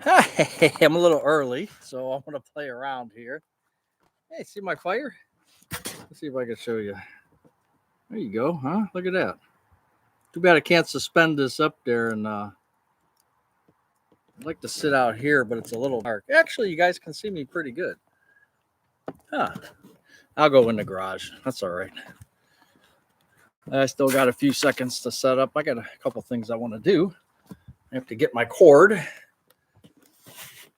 Hey, I'm a little early, so I'm going to play around here. Hey, see my fire? Let's see if I can show you. There you go, huh? Look at that. Too bad I can't suspend this up there, and I'd like to sit out here, but it's a little dark. Actually, you guys can see me pretty good. Huh. I'll go in the garage. That's all right. I still got a few seconds to set up. I got a couple things I want to do. I have to get my cord.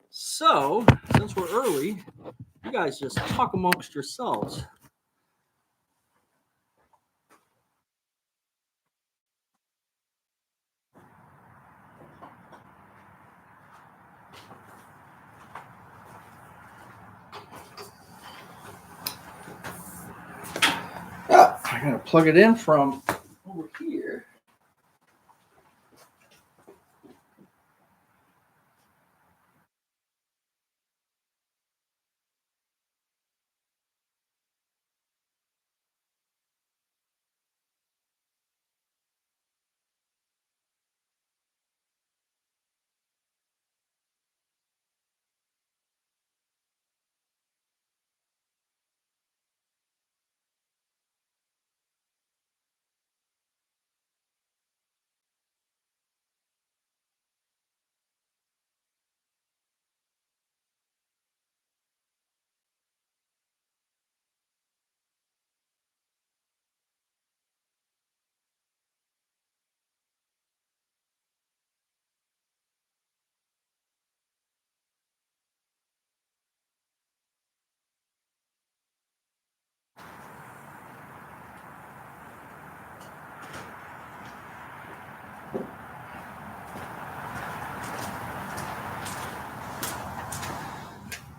So, since we're early, you guys just talk amongst yourselves. I'm going to plug it in from over here.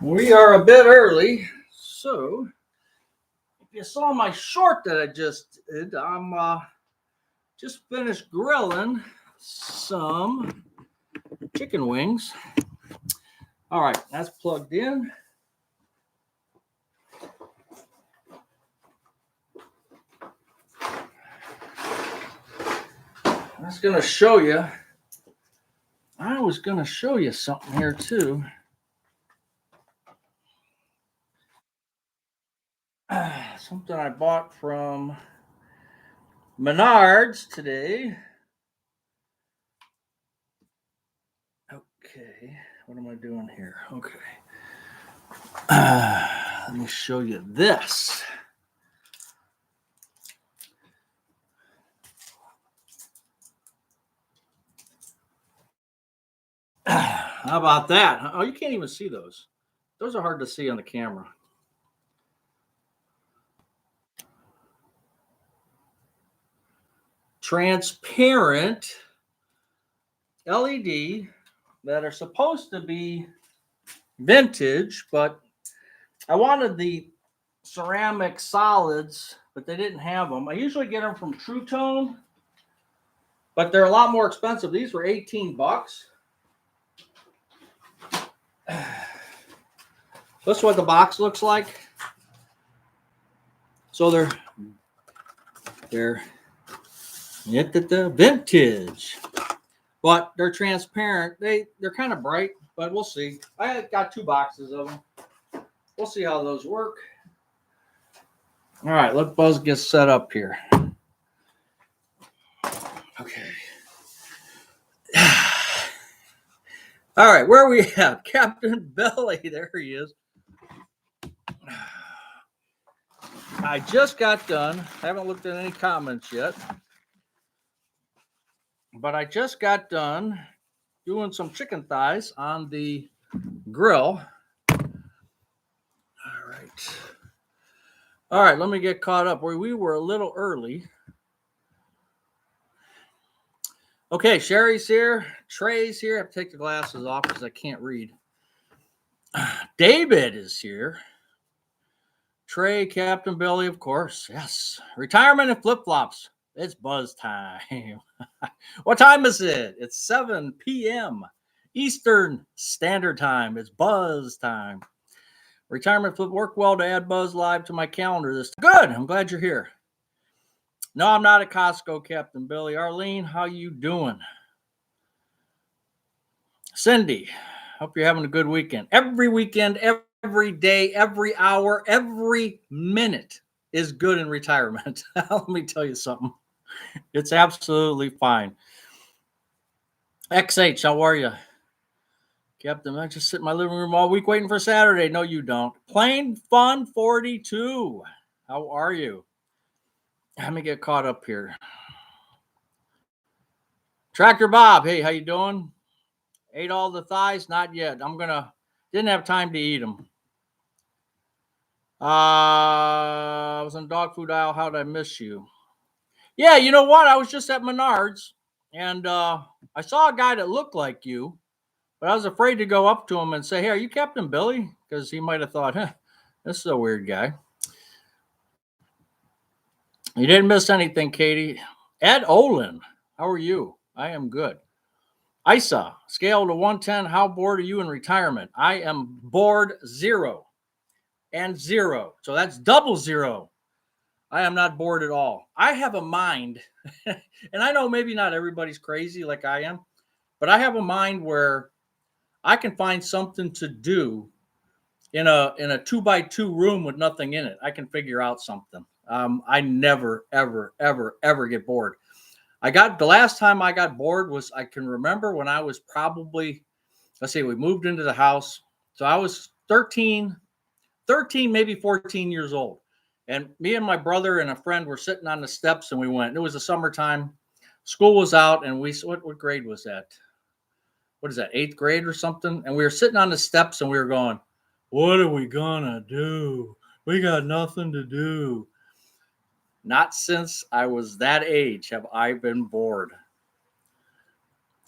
We are a bit early, so if you saw my short that I just did, I'm just finished grilling some chicken wings. All right, that's plugged in. I was going to show you. I was going to show you something here too. Something I bought from Menards today. Okay, what am I doing here? Okay. Let me show you this. How about that? Oh, you can't even see those. Those are hard to see on the camera. Transparent LED that are supposed to be vintage, but I wanted the ceramic solids, but they didn't have them. I usually get them from True Tone, but they're a lot more expensive. These were $18. This is what the box looks like. So they're vintage, but they're transparent. They're kind of bright, but we'll see. I got 2 boxes of them. We'll see how those work. All right, let Buzz get set up here. Okay. All right, where are we at? Captain Belly. There he is. I just got done. I haven't looked at any comments yet. But I just got done doing some chicken thighs on the grill. All right, let me get caught up. We were a little early. Okay, Sherry's here. Trey's here. I have to take the glasses off because I can't read. David is here. Trey, Captain Billy, of course. Yes. Retirement and flip-flops. It's buzz time. What time is it? It's 7 p.m. Eastern Standard Time. It's buzz time. Retirement flip worked well to add Buzz live to my calendar this time. Good. I'm glad you're here. No, I'm not at Costco, Captain Billy. Arlene, how you doing? Cindy, Hope you're having a good weekend. Every weekend, every day, every hour, every minute is good in retirement. Let me tell you something. It's absolutely fine. XH, how are you? Captain, I just sit in my living room all week waiting for Saturday. No, you don't. Plain Fun 42. How are you? Let me get caught up here. Tractor Bob, hey, how you doing? Ate all the thighs? Not yet. Didn't have time to eat them. I was on dog food aisle. How'd I miss you? Yeah, you know what? I was just at Menards, and I saw a guy that looked like you, but I was afraid to go up to him and say, hey, are you Captain Billy? Because he might have thought, this is a weird guy. You didn't miss anything, Katie. Ed Olin, how are you? I am good. Isa, scale to 110. How bored are you in retirement? I am bored 0 and 0. So that's double 0. I am not bored at all. I have a mind, and I know maybe not everybody's crazy like I am, but I have a mind where I can find something to do in a 2x2 room with nothing in it. I can figure out something. I never, ever, ever, ever get bored. The last time I got bored was, I can remember when I was probably, let's see, we moved into the house. So I was 13, maybe 14 years old. And me and my brother and a friend were sitting on the steps, and we went. It was the summertime. School was out, and what grade was that? What is that, 8th grade or something? And we were sitting on the steps, and we were going, what are we gonna do? We got nothing to do. Not since I was that age have I been bored.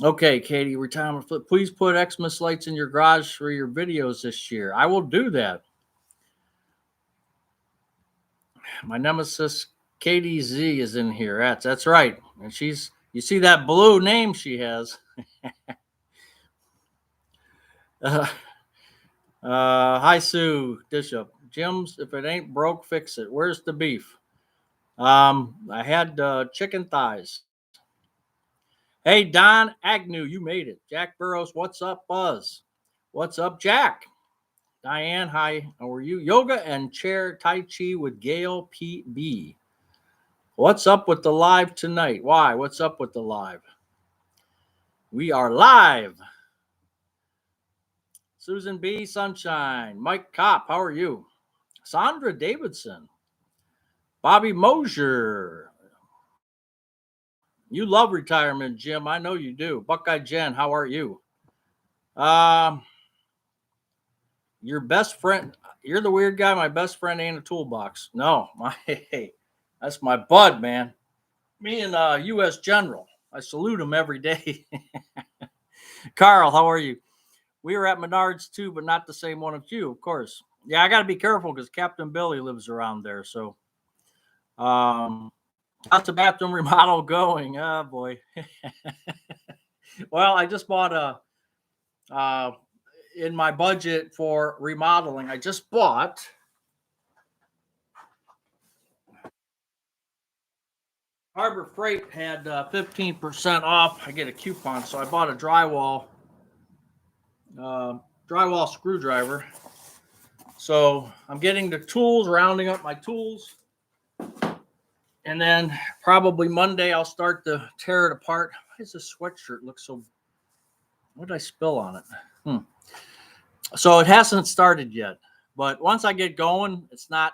Okay, Katie, retirement flip. Please put Xmas lights in your garage for your videos this year. I will do that. My nemesis, Katie Z, is in here. That's right. And you see that blue name she has. Hi, Sue Bishop. Jim's, if it ain't broke, fix it. Where's the beef? I had chicken thighs. Hey, Don Agnew, you made it. Jack Burrows, what's up, Buzz? What's up, Jack? Diane, hi, how are you? Yoga and chair Tai Chi with Gail PB. What's up with the live tonight? Why? What's up with the live? We are live. Susan B. Sunshine. Mike Kopp, how are you? Sandra Davidson. Bobby Mosier. You love retirement, Jim. I know you do. Buckeye Jen, how are you? Your best friend. You're the weird guy. My best friend ain't a toolbox. No, that's my bud, man. Me and U.S. General. I salute him every day. Carl, how are you? We were at Menards too, but not the same one as you, of course. Yeah, I got to be careful because Captain Billy lives around there. So, how's the bathroom remodel going? Oh boy. Well, I just bought in my budget for remodeling, I just bought Harbor Freight had 15% off. I get a coupon, so I bought a drywall screwdriver. So I'm getting the tools, rounding up my tools, and then probably Monday I'll start to tear it apart. Why does this sweatshirt look so? What did I spill on it? So it hasn't started yet, but once I get going, it's not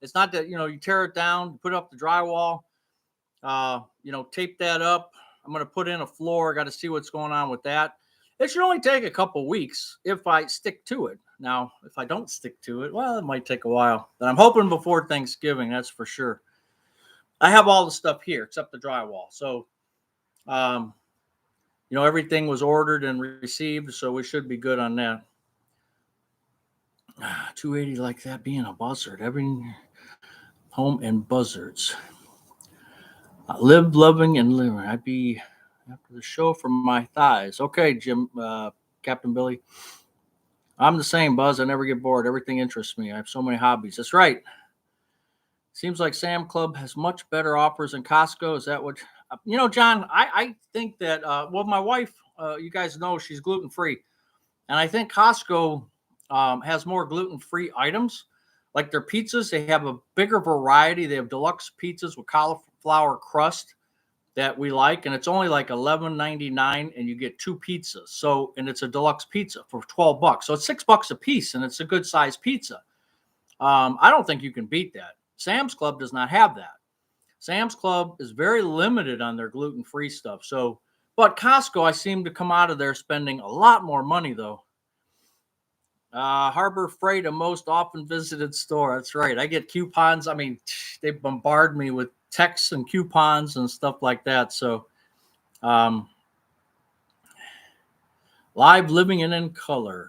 that, you tear it down, put up the drywall, tape that up. I'm going to put in a floor. Got to see what's going on with that. It should only take a couple weeks if I stick to it. Now, if I don't stick to it, well, it might take a while. But I'm hoping before Thanksgiving, that's for sure. I have all the stuff here except the drywall. So, everything was ordered and received, so we should be good on that. 280 like that being a buzzard. Every home and buzzards. Live, loving, and living. I'd be after the show for my thighs. Okay, Jim, Captain Billy. I'm the same, Buzz. I never get bored. Everything interests me. I have so many hobbies. That's right. Seems like Sam Club has much better offers than Costco. Is that what, John? I think that, my wife, you guys know she's gluten-free. And I think Costco has more gluten-free items. Like their pizzas, they have a bigger variety. They have deluxe pizzas with cauliflower crust that we like, and it's only like $11.99, and you get 2 pizzas. So, and it's a deluxe pizza for $12. So it's $6 a piece, and it's a good sized pizza. I don't think you can beat that. Sam's Club does not have that. Sam's Club is very limited on their gluten-free stuff. So, but Costco, I seem to come out of there spending a lot more money though. Harbor Freight, a most often visited store. That's right. I get coupons. I mean, they bombard me with texts and coupons and stuff like that. So, live living and in color.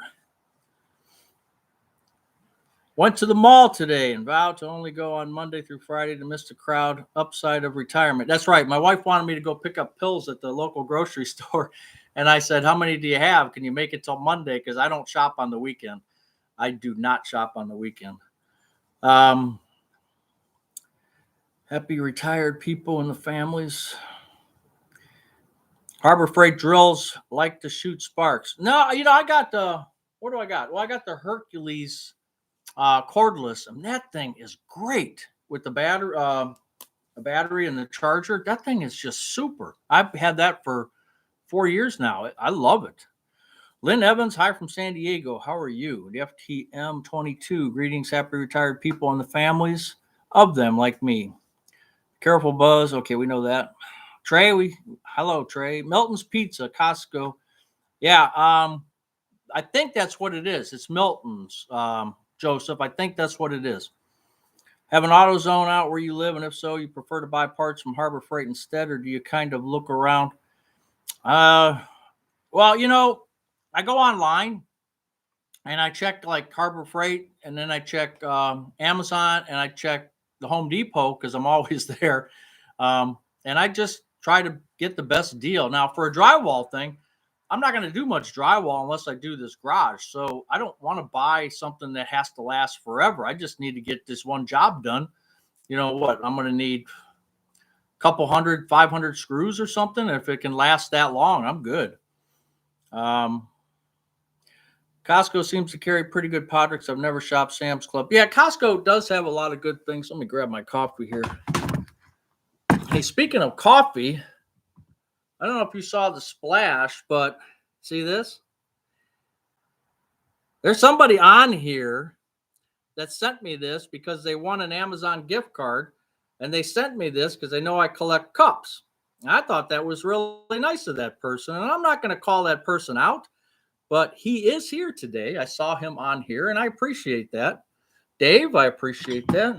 Went to the mall today and vowed to only go on Monday through Friday to miss the crowd upside of retirement. That's right. My wife wanted me to go pick up pills at the local grocery store. And I said, how many do you have? Can you make it till Monday? Because I don't shop on the weekend. I do not shop on the weekend. Happy retired people and the families. Harbor Freight drills like to shoot sparks. No, I got the, what do I got? Well, I got the Hercules cordless, and that thing is great with the battery and the charger. That thing is just super. I've had that for 4 years now. I love it. Lynn Evans, hi from San Diego. How are you? The FTM 22. Greetings, happy retired people and the families of them like me. Careful Buzz. Okay, we know that. Trey, hello, Trey. Milton's Pizza, Costco. Yeah, I think that's what it is. It's Milton's, Joseph. I think that's what it is. Have an AutoZone out where you live, and if so, you prefer to buy parts from Harbor Freight instead, or do you kind of look around? Well, I go online and I check like Harbor Freight, and then I check Amazon, and I check the Home Depot because I'm always there. And I just try to get the best deal. Now, for a drywall thing, I'm not going to do much drywall unless I do this garage. So I don't want to buy something that has to last forever. I just need to get this one job done. You know what? I'm going to need a couple 500 screws or something. If it can last that long, I'm good. Costco seems to carry pretty good products. I've never shopped Sam's Club. Yeah, Costco does have a lot of good things. Let me grab my coffee here. Hey, speaking of coffee, I don't know if you saw the splash, but see this? There's somebody on here that sent me this because they won an Amazon gift card, and they sent me this because they know I collect cups. And I thought that was really nice of that person, and I'm not going to call that person out, but he is here today. I saw him on here, and I appreciate that. Dave, I appreciate that.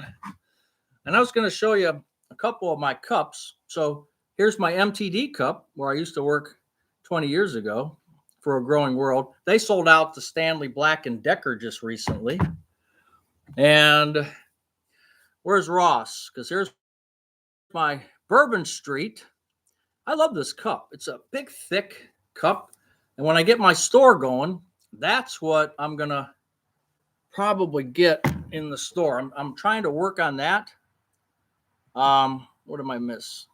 And I was going to show you a couple of my cups. So here's my MTD cup where I used to work 20 years ago for A Growing World. They sold out the Stanley Black & Decker just recently. And where's Ross? Because here's my Bourbon Street. I love this cup. It's a big, thick cup. And when I get my store going, that's what I'm going to probably get in the store. I'm trying to work on that. What did I miss?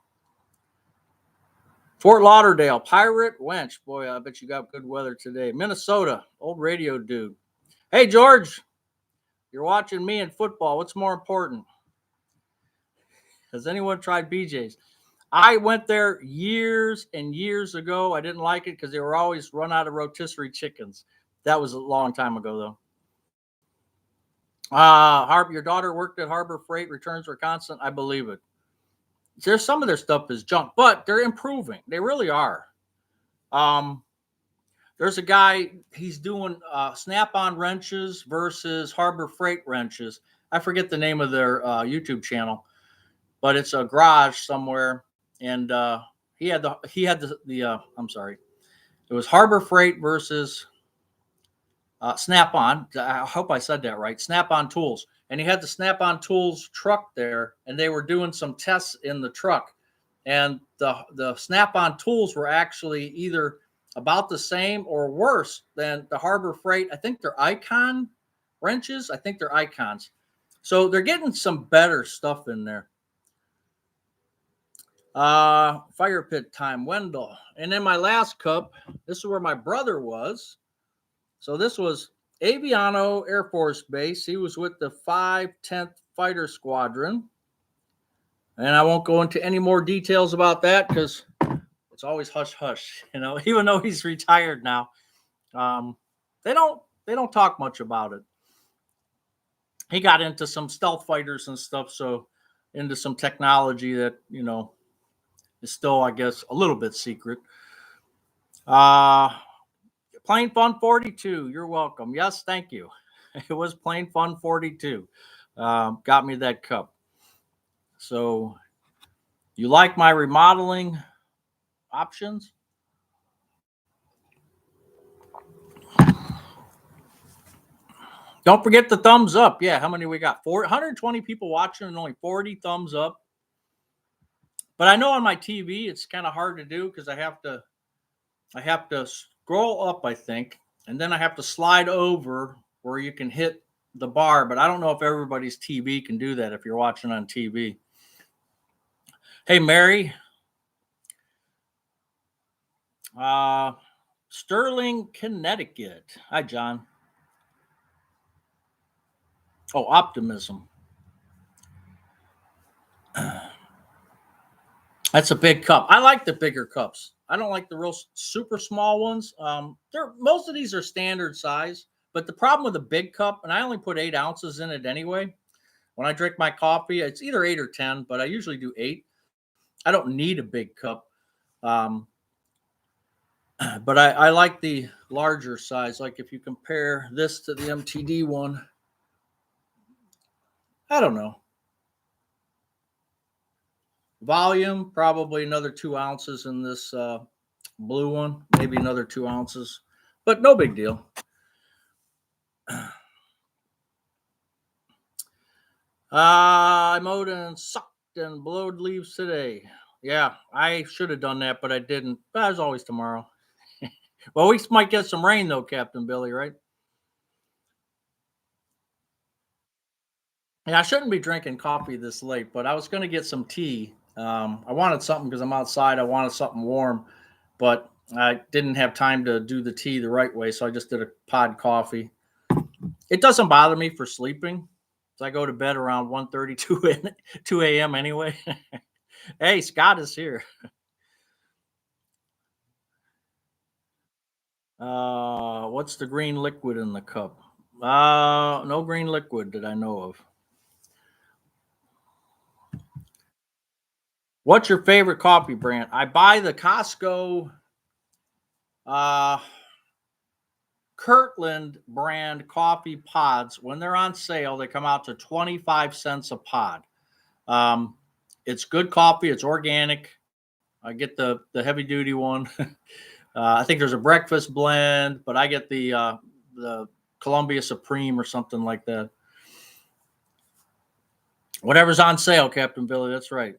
Fort Lauderdale, Pirate Wench. Boy, I bet you got good weather today. Minnesota, old radio dude. Hey, George, you're watching me in football. What's more important? Has anyone tried BJ's? I went there years and years ago. I didn't like it because they were always run out of rotisserie chickens. That was a long time ago, though. Your daughter worked at Harbor Freight. Returns were constant. I believe it. There's some of their stuff is junk, but they're improving. They really are. There's a guy, he's doing Snap-on wrenches versus Harbor Freight wrenches. I forget the name of their YouTube channel, but it's a garage somewhere. And he had the I'm sorry, it was Harbor Freight versus Snap-on. I hope I said that right. Snap-on tools. And he had the Snap-on tools truck there, and they were doing some tests in the truck. And the Snap-on tools were actually either about the same or worse than the Harbor Freight. I think they're Icon wrenches. I think they're Icons. So they're getting some better stuff in there. Fire pit time, Wendell. And then my last cup, this is where my brother was. So this was Aviano Air Force Base. He was with the 510th Fighter Squadron. And I won't go into any more details about that because it's always hush hush, even though he's retired now. They don't talk much about it. He got into some stealth fighters and stuff, so into some technology that is still, I guess, a little bit secret. Plain Fun 42, you're welcome. Yes, thank you. It was Plain Fun 42. Got me that cup. So you like my remodeling options? Don't forget the thumbs up. Yeah, how many we got? 120 people watching and only 40 thumbs up. But I know on my TV it's kind of hard to do because I have to scroll up, I think, and then I have to slide over where you can hit the bar. But I don't know if everybody's TV can do that if you're watching on TV. Hey, Mary. Sterling, Connecticut. Hi, John. Oh, optimism. That's a big cup. I like the bigger cups. I don't like the real super small ones. Most of these are standard size, but the problem with a big cup, and I only put 8 ounces in it anyway. When I drink my coffee, it's either 8 or 10, but I usually do 8. I don't need a big cup. But I like the larger size. Like if you compare this to the MTD one, I don't know. Volume, probably another 2 ounces in this blue one, maybe another 2 ounces, but no big deal. I mowed and sucked and blowed leaves today. Yeah, I should have done that, but I didn't. There's always tomorrow. Well, we might get some rain though, Captain Billy, right? Yeah, I shouldn't be drinking coffee this late, but I was going to get some tea. I wanted something because I'm outside. I wanted something warm, but I didn't have time to do the tea the right way, so I just did a pod coffee. It doesn't bother me for sleeping. So I go to bed around 1:32 2 a.m. anyway. Hey, Scott is here. What's the green liquid in the cup? No green liquid that I know of. What's your favorite coffee brand? I buy the Costco Kirtland brand coffee pods. When they're on sale, they come out to 25 cents a pod. It's good coffee. It's organic. I get the heavy duty one. I think there's a breakfast blend, but I get the Columbia Supreme or something like that. Whatever's on sale, Captain Billy. That's right.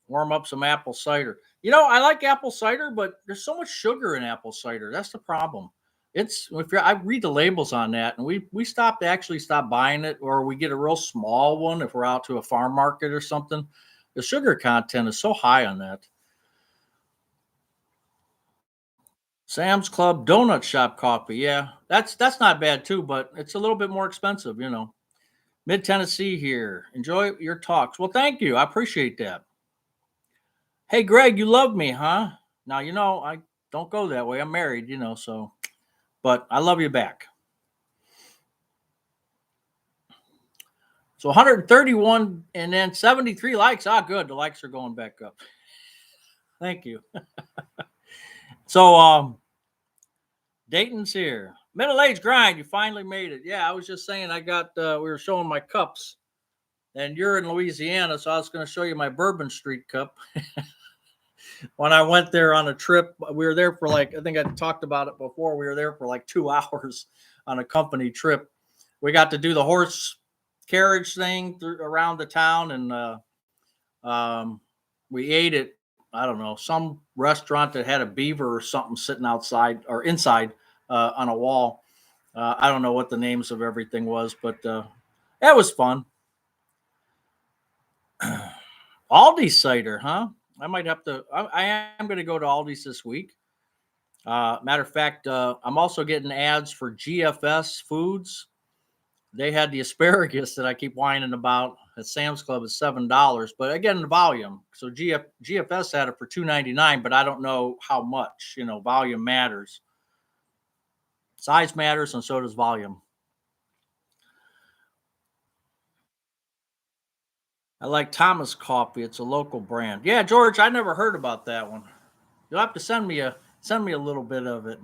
Warm up some apple cider. I like apple cider, but there's so much sugar in apple cider. That's the problem. I read the labels on that, and we stopped buying it, or we get a real small one if we're out to a farm market or something. The sugar content is so high on that. Sam's Club Donut Shop coffee. Yeah, that's not bad too, but it's a little bit more expensive, Mid Tennessee here. Enjoy your talks. Well, thank you. I appreciate that. Hey, Greg, you love me, huh? Now, I don't go that way. I'm married, so, but I love you back. So 131 and then 73 likes. Good. The likes are going back up. Thank you. So, Dayton's here. Middle-aged grind. You finally made it. Yeah, I was just saying we were showing my cups, and you're in Louisiana, so I was going to show you my Bourbon Street cup. When I went there on a trip, we were there for I think I talked about it before. We were there for 2 hours on a company trip. We got to do the horse carriage thing around the town, and we ate at, I don't know, some restaurant that had a beaver or something sitting outside or inside on a wall. I don't know what the names of everything was, but it was fun. Aldi cider, huh? I might have to. I am going to go to Aldi's this week. Matter of fact, I'm also getting ads for GFS Foods. They had the asparagus that I keep whining about at Sam's Club at $7, but again, the volume. So GFS had it for $2.99, but I don't know how much. Volume matters. Size matters, and so does volume. I like Thomas Coffee. It's a local brand. Yeah, George, I never heard about that one. You'll have to send me a little bit of it.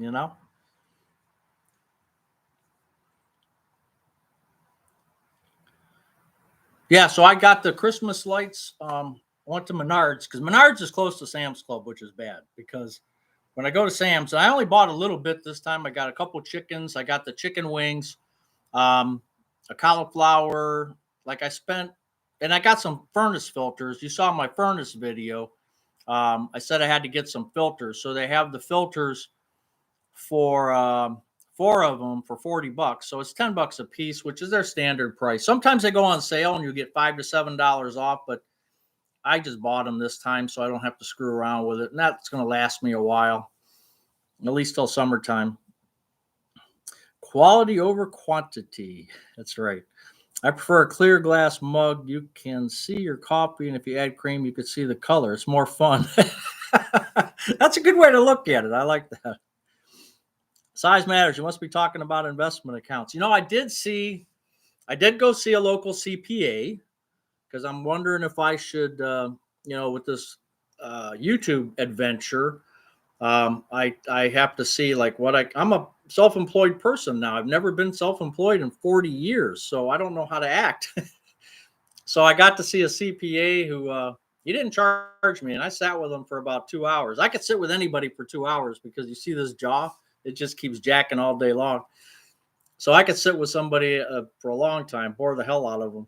Yeah, so I got the Christmas lights. Went to Menards because Menards is close to Sam's Club, which is bad because when I go to Sam's, I only bought a little bit this time. I got a couple chickens. I got the chicken wings, um, a cauliflower. Like and I got some furnace filters. You saw my furnace video. I said I had to get some filters, so they have the filters for four of them for $40. So it's $10 a piece, which is their standard price. Sometimes they go on sale and you get $5 to $7 off, but I just bought them this time so I don't have to screw around with it. And that's going to last me a while, at least till summertime. Quality over quantity. That's right. I prefer a clear glass mug. You can see your coffee, and if you add cream, you can see the color. It's more fun. That's a good way to look at it. I like that. Size matters. You must be talking about investment accounts. I did go see a local CPA because I'm wondering if I should, with this YouTube adventure, I have to see like I'm a self-employed person now. I've never been self-employed in 40 years, so I don't know how to act. So I got to see a CPA who he didn't charge me, and I sat with him for about 2 hours. I could sit with anybody for 2 hours because you see this jaw, it just keeps jacking all day long. So I could sit with somebody for a long time, bore the hell out of them.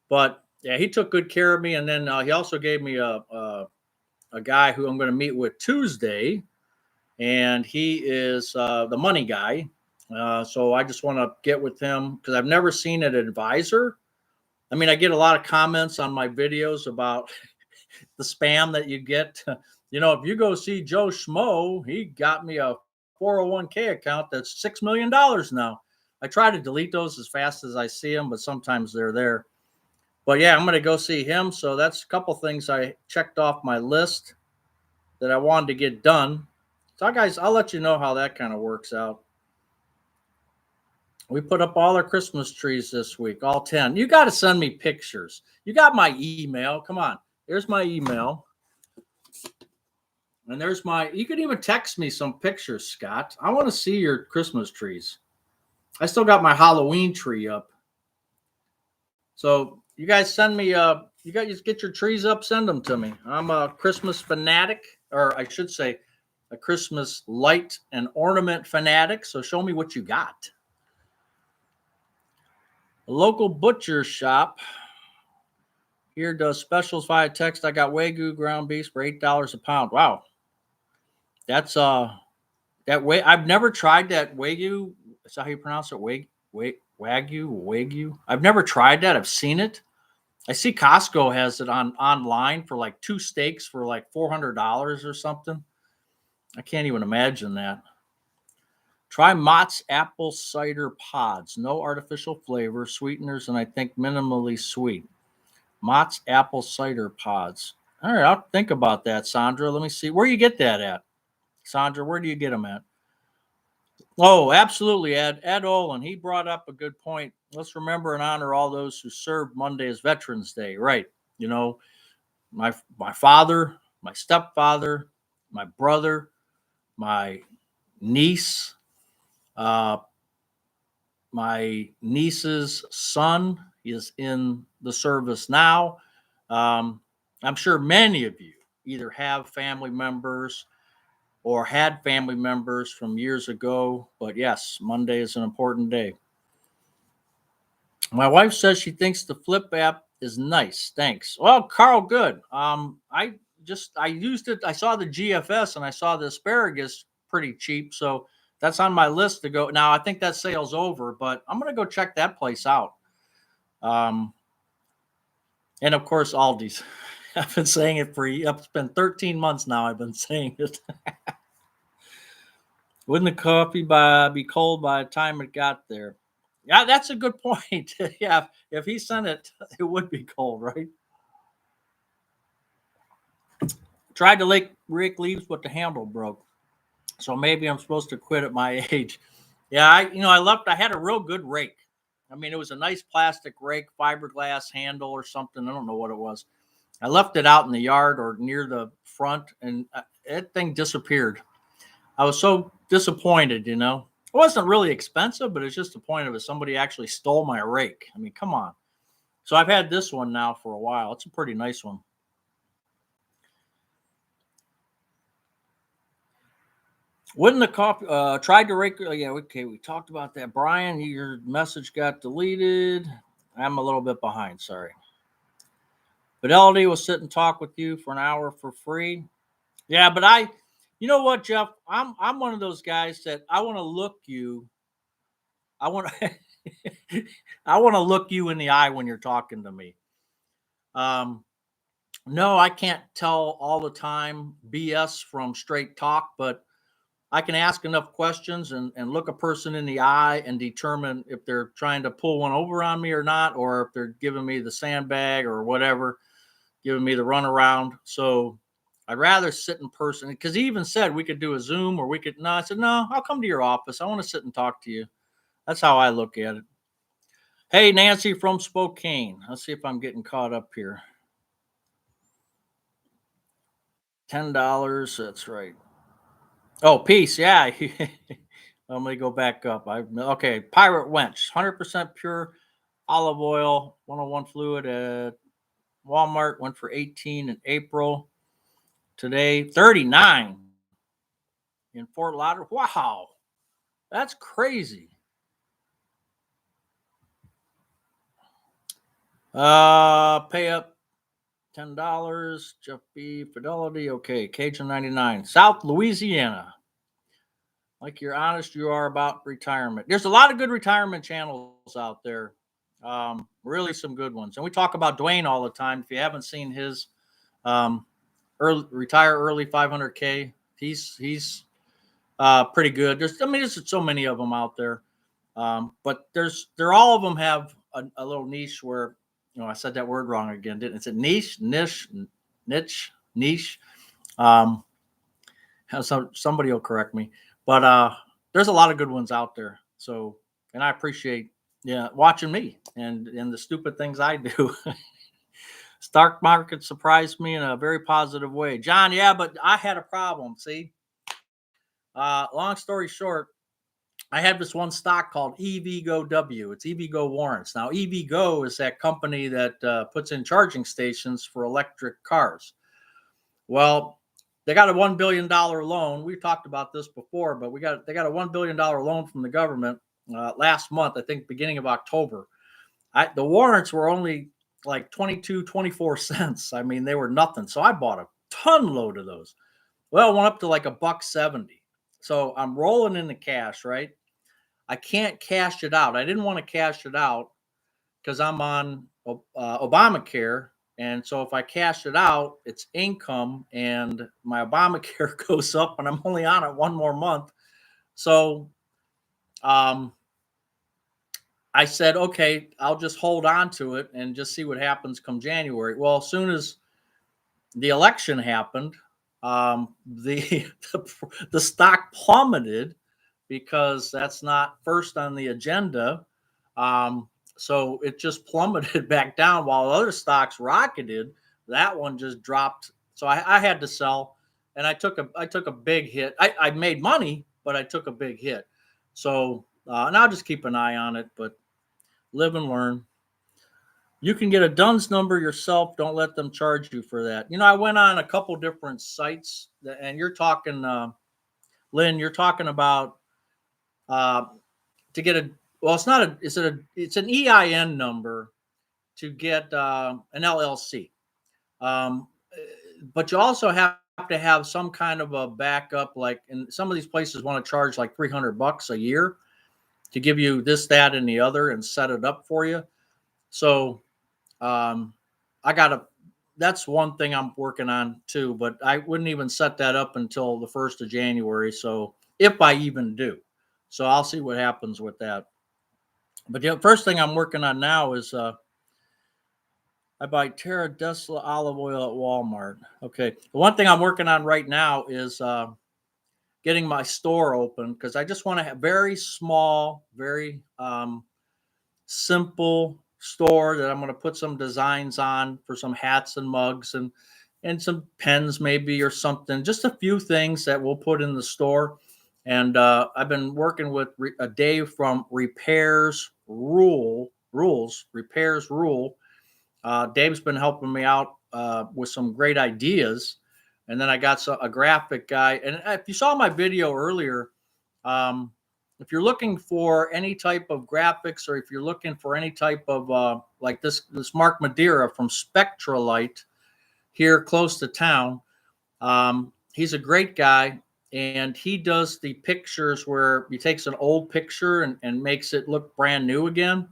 But yeah, he took good care of me, and then he also gave me a guy who I'm going to meet with Tuesday, and he is the money guy. So I just want to get with him because I've never seen an advisor. I mean, I get a lot of comments on my videos about the spam that you get. If you go see Joe Schmo, he got me a 401k account that's $6 million now. I try to delete those as fast as I see them, but sometimes they're there. But yeah, I'm going to go see him. So that's a couple things I checked off my list that I wanted to get done. So guys, I'll let you know how that kind of works out. We put up all our Christmas trees this week, all 10. You got to send me pictures. You got my email. Come on. There's my email. And you could even text me some pictures, Scott. I want to see your Christmas trees. I still got my Halloween tree up. So you guys send me, you guys get your trees up, send them to me. I'm a Christmas fanatic, or I should say a Christmas light and ornament fanatic. So show me what you got. A local butcher shop here does specials via text. I got Wagyu ground beef for $8 a pound. Wow. That's that way. I've never tried that Wagyu. Is that how you pronounce it? Wagyu. I've never tried that. I've seen it. I see Costco has it online for like 2 steaks for like $400 or something. I can't even imagine that. Try Mott's apple cider pods. No artificial flavor, sweeteners, and I think minimally sweet. Mott's apple cider pods. All right, I'll think about that, Sandra. Let me see. Where you get that at? Sandra, where do you get them at? Oh, absolutely, Ed. Ed Olin, he brought up a good point. Let's remember and honor all those who served Monday as Veterans Day. Right. My father, my stepfather, my brother, my niece, my niece's son is in the service now. I'm sure many of you either have family members or had family members from years ago. But yes, Monday is an important day. My wife says she thinks the Flip app is nice. Thanks. Well, Carl, good. I used it. I saw the GFS and I saw the asparagus pretty cheap. So that's on my list to go. Now, I think that sale's over, but I'm going to go check that place out. And of course, Aldi's. I've been saying it it's been 13 months now. I've been saying it. Wouldn't the coffee be cold by the time it got there? Yeah, that's a good point. Yeah, if he sent it, it would be cold, right? Tried to rake leaves, but the handle broke. So maybe I'm supposed to quit at my age. Yeah, I left. I had a real good rake. I mean, it was a nice plastic rake, fiberglass handle or something. I don't know what it was. I left it out in the yard or near the front, and that thing disappeared. I was so disappointed. It wasn't really expensive, but it's just the point of it. Somebody actually stole my rake. I mean, come on. So I've had this one now for a while. It's a pretty nice one. Wouldn't the coffee tried to rake? Yeah, okay, we talked about that. Brian, your message got deleted. I'm a little bit behind. Sorry. Fidelity will sit and talk with you for an hour for free. Yeah, but you know what, Jeff? I'm one of those guys that I want to look you. I want I want to look you in the eye when you're talking to me. Um, no, I can't tell all the time BS from straight talk, but I can ask enough questions and look a person in the eye and determine if they're trying to pull one over on me or not, or if they're giving me the sandbag or whatever, giving me the runaround. So I'd rather sit in person because he even said we could do a Zoom or we could. No, I said, no, I'll come to your office. I want to sit and talk to you. That's how I look at it. Hey, Nancy from Spokane. Let's see if I'm getting caught up here. $10. That's right. Oh, peace. Yeah. Let me go back up. Okay. Pirate Wench, 100% pure olive oil, 101 fluid at Walmart. Went for 18 in April. Today, 39 in Fort Lauderdale. Wow. That's crazy. Pay up $10. Jeff B. Fidelity. Okay. Cajun 99. South Louisiana. Like you're honest, you are about retirement. There's a lot of good retirement channels out there. Really some good ones. And we talk about Dwayne all the time. If you haven't seen his retire early 500K, he's pretty good. There's so many of them out there. But they're all of them have a little niche where, I said that word wrong again, didn't it? It's a niche. Um, somebody will correct me, but there's a lot of good ones out there. So, and I appreciate watching me and the stupid things I do. Stock market surprised me in a very positive way, John. Yeah, but I had a problem. See, long story short, I had this one stock called EVGO W. It's EVGO warrants. Now, EVGO is that company that puts in charging stations for electric cars. Well, they got a $1 billion loan. We talked about this before, but they got a $1 billion loan from the government last month, I think beginning of October. The warrants were only like 22, 24 cents. I mean, they were nothing. So I bought a ton load of those. Well, it went up to like $1.70. So I'm rolling in the cash, right? I can't cash it out. I didn't want to cash it out because I'm on Obamacare. And so if I cash it out, it's income and my Obamacare goes up and I'm only on it one more month. So I said, okay, I'll just hold on to it and just see what happens come January. Well, as soon as the election happened, the the stock plummeted because that's not first on the agenda. So it just plummeted back down while other stocks rocketed. That one just dropped. So I had to sell, and I took a big hit. I made money, but I took a big hit. So and I'll just keep an eye on it, but live and learn. You can get a DUNS number yourself. Don't let them charge you for that. I went on a couple different sites, and you're talking, Lynn. You're talking about to get a. Well, it's not a. It's an EIN number to get an LLC. But you also have to have some kind of a backup. Like, and some of these places want to charge like $300 a year to give you this, that, and the other, and set it up for you. So I got to. That's one thing I'm working on too, but I wouldn't even set that up until the 1st of January. So if I even do. So I'll see what happens with that. But the first thing I'm working on now is I buy Terra Desla olive oil at Walmart. Okay. The one thing I'm working on right now is getting my store open because I just want to have very small, very simple store that I'm going to put some designs on for some hats and mugs and some pens maybe or something. Just a few things that we'll put in the store. And I've been working with Dave from Repairs Rule. Dave's been helping me out with some great ideas. And then I got a graphic guy. And if you saw my video earlier, um, if you're looking for any type of graphics or if you're looking for any type of like this Mark Madeira from Spectralite here close to town, he's a great guy. And he does the pictures where he takes an old picture and makes it look brand new again.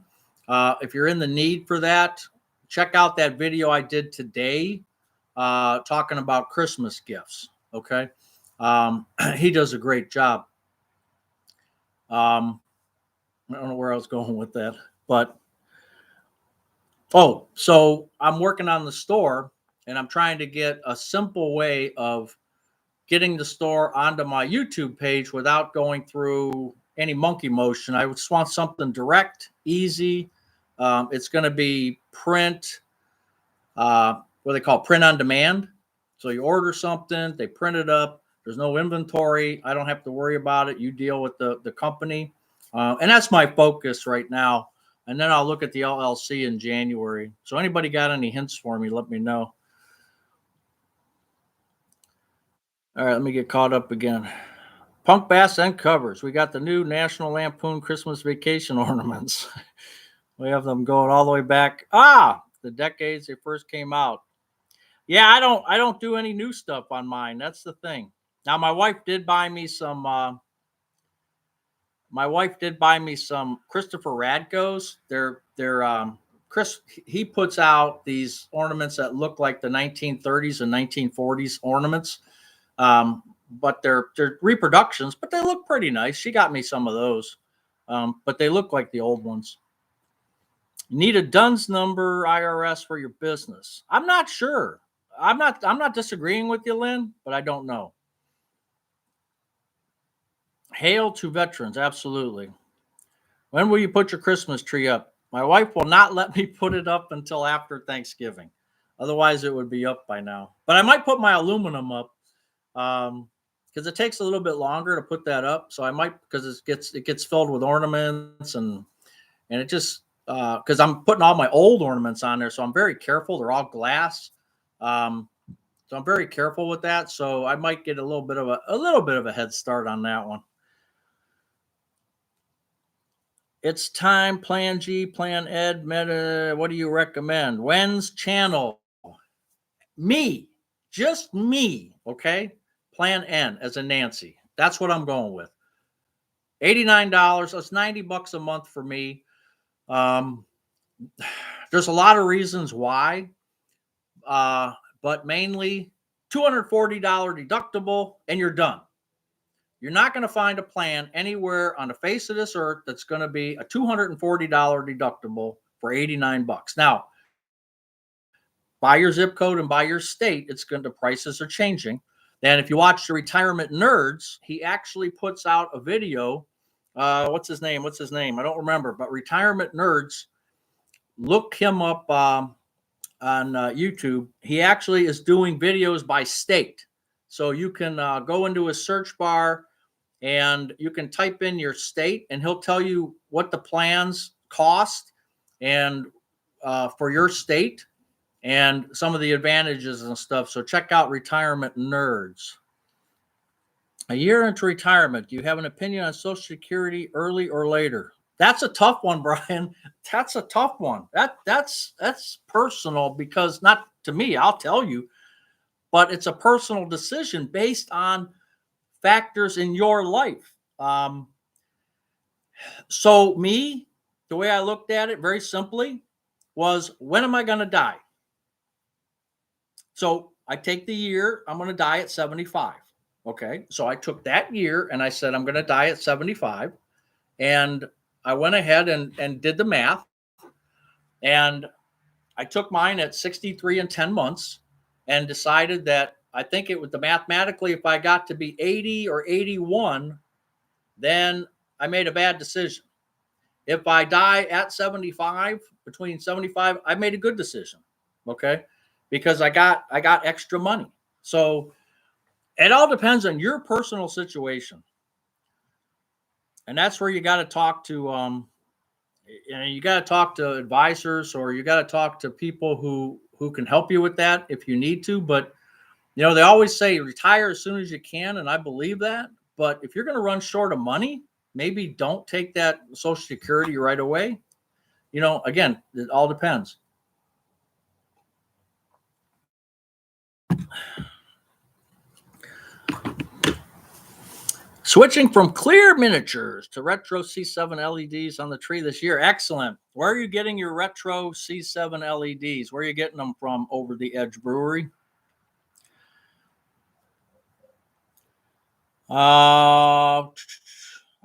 If you're in the need for that, check out that video I did today talking about Christmas gifts. Okay. He does a great job. I don't know where I was going with that, but so I'm working on the store and I'm trying to get a simple way of getting the store onto my YouTube page without going through any monkey motion. I just want something direct, easy. It's going to be print, what they call print on demand. So you order something, they print it up. There's no inventory. I don't have to worry about it. You deal with the company. And that's my focus right now. And then I'll look at the LLC in January. So anybody got any hints for me, let me know. All right, let me get caught up again. Punk Bass and covers. We got the new National Lampoon Christmas Vacation ornaments. We have them going all the way back. The decades they first came out. Yeah, I don't do any new stuff on mine. That's the thing. Now my wife did buy me some Christopher Radko's. They're Chris, he puts out these ornaments that look like the 1930s and 1940s ornaments. But they're reproductions, but they look pretty nice. She got me some of those. But they look like the old ones. You need a DUNS number IRS for your business. I'm not sure. I'm not disagreeing with you, Lynn, but I don't know. Hail to veterans, absolutely. When will you put your Christmas tree up? My wife will not let me put it up until after Thanksgiving. Otherwise, it would be up by now. But I might put my aluminum up because it takes a little bit longer to put that up. So I might, because it gets filled with ornaments and it just because I'm putting all my old ornaments on there, so I'm very careful. They're all glass. So I'm very careful with that. So I might get a little bit of a head start on that one. It's time. Plan G, Plan Ed, Meta. What do you recommend? When's channel? Me, just me. Okay. Plan N as a Nancy. That's what I'm going with. $89. That's $90 a month for me. There's a lot of reasons why, but mainly $240 deductible and you're done. You're not going to find a plan anywhere on the face of this earth that's going to be a $240 deductible for $89. Now, by your zip code and by your state, the prices are changing. And if you watch the Retirement Nerds, he actually puts out a video. What's his name? I don't remember, but Retirement Nerds, look him up on YouTube. He actually is doing videos by state. So you can go into a search bar and you can type in your state and he'll tell you what the plans cost and for your state and some of the advantages and stuff. So check out Retirement Nerds. A year into retirement, do you have an opinion on Social Security early or later? That's a tough one, Brian. That's a tough one. That's personal because not to me, I'll tell you, but it's a personal decision based on factors in your life. So me, the way I looked at it very simply was, when am I going to die? So I take the year, I'm going to die at 75. Okay. So I took that year and I said, I'm going to die at 75. And I went ahead and did the math. And I took mine at 63 and 10 months and decided that I think it was the mathematically, if I got to be 80 or 81, then I made a bad decision. If I die at 75, between 75, I made a good decision. Okay. Because I got extra money. So it all depends on your personal situation. And that's where you got to talk to you got to talk to advisors, or you got to talk to people who can help you with that if you need to. But they always say retire as soon as you can, and I believe that. But if you're going to run short of money, maybe don't take that Social Security right away. Again, it all depends. Switching from clear miniatures to retro C7 LEDs on the tree this year. Excellent. Where are you getting your retro C7 LEDs? Where are you getting them from? Over the Edge Brewery? I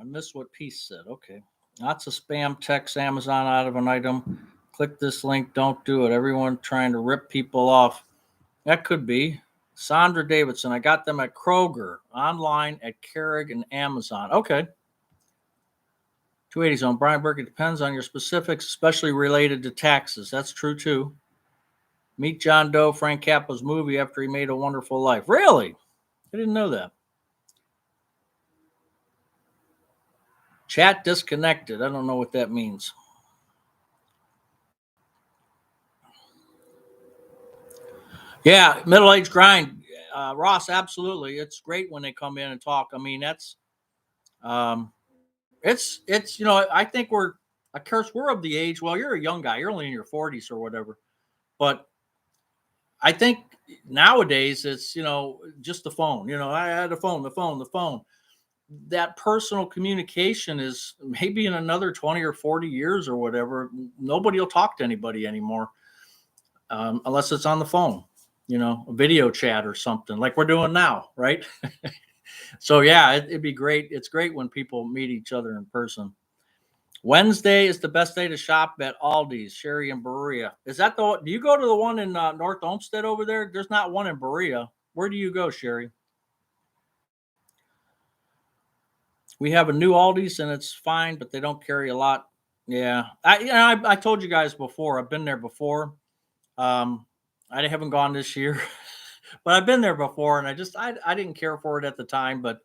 missed what Peace said. Okay. Lots of spam text Amazon out of an item. Click this link. Don't do it. Everyone trying to rip people off. That could be. Sandra Davidson. I got them at Kroger, online at Keurig and Amazon. Okay. 280 zone. Brian Burke, it depends on your specifics, especially related to taxes. That's true too. Meet John Doe, Frank Capa's movie after he made A Wonderful Life. Really? I didn't know that. Chat disconnected. I don't know what that means. Yeah, middle-aged grind. Ross, absolutely. It's great when they come in and talk. I mean, that's it's I think we're of the age. Well, you're a young guy. You're only in your 40s or whatever. But I think nowadays it's just the phone. I had the phone. That personal communication is maybe in another 20 or 40 years or whatever. Nobody will talk to anybody anymore unless it's on the phone. A video chat or something like we're doing now, right? So yeah, it'd be great. It's great when people meet each other in person. Wednesday is the best day to shop at Aldi's, Sherry and Berea. Is that do you go to the one in North Olmsted over there? There's not one in Berea. Where do you go, Sherry? We have a new Aldi's and it's fine, but they don't carry a lot. Yeah, I told you guys before. I've been there before. I haven't gone this year, but I've been there before, and I didn't care for it at the time, but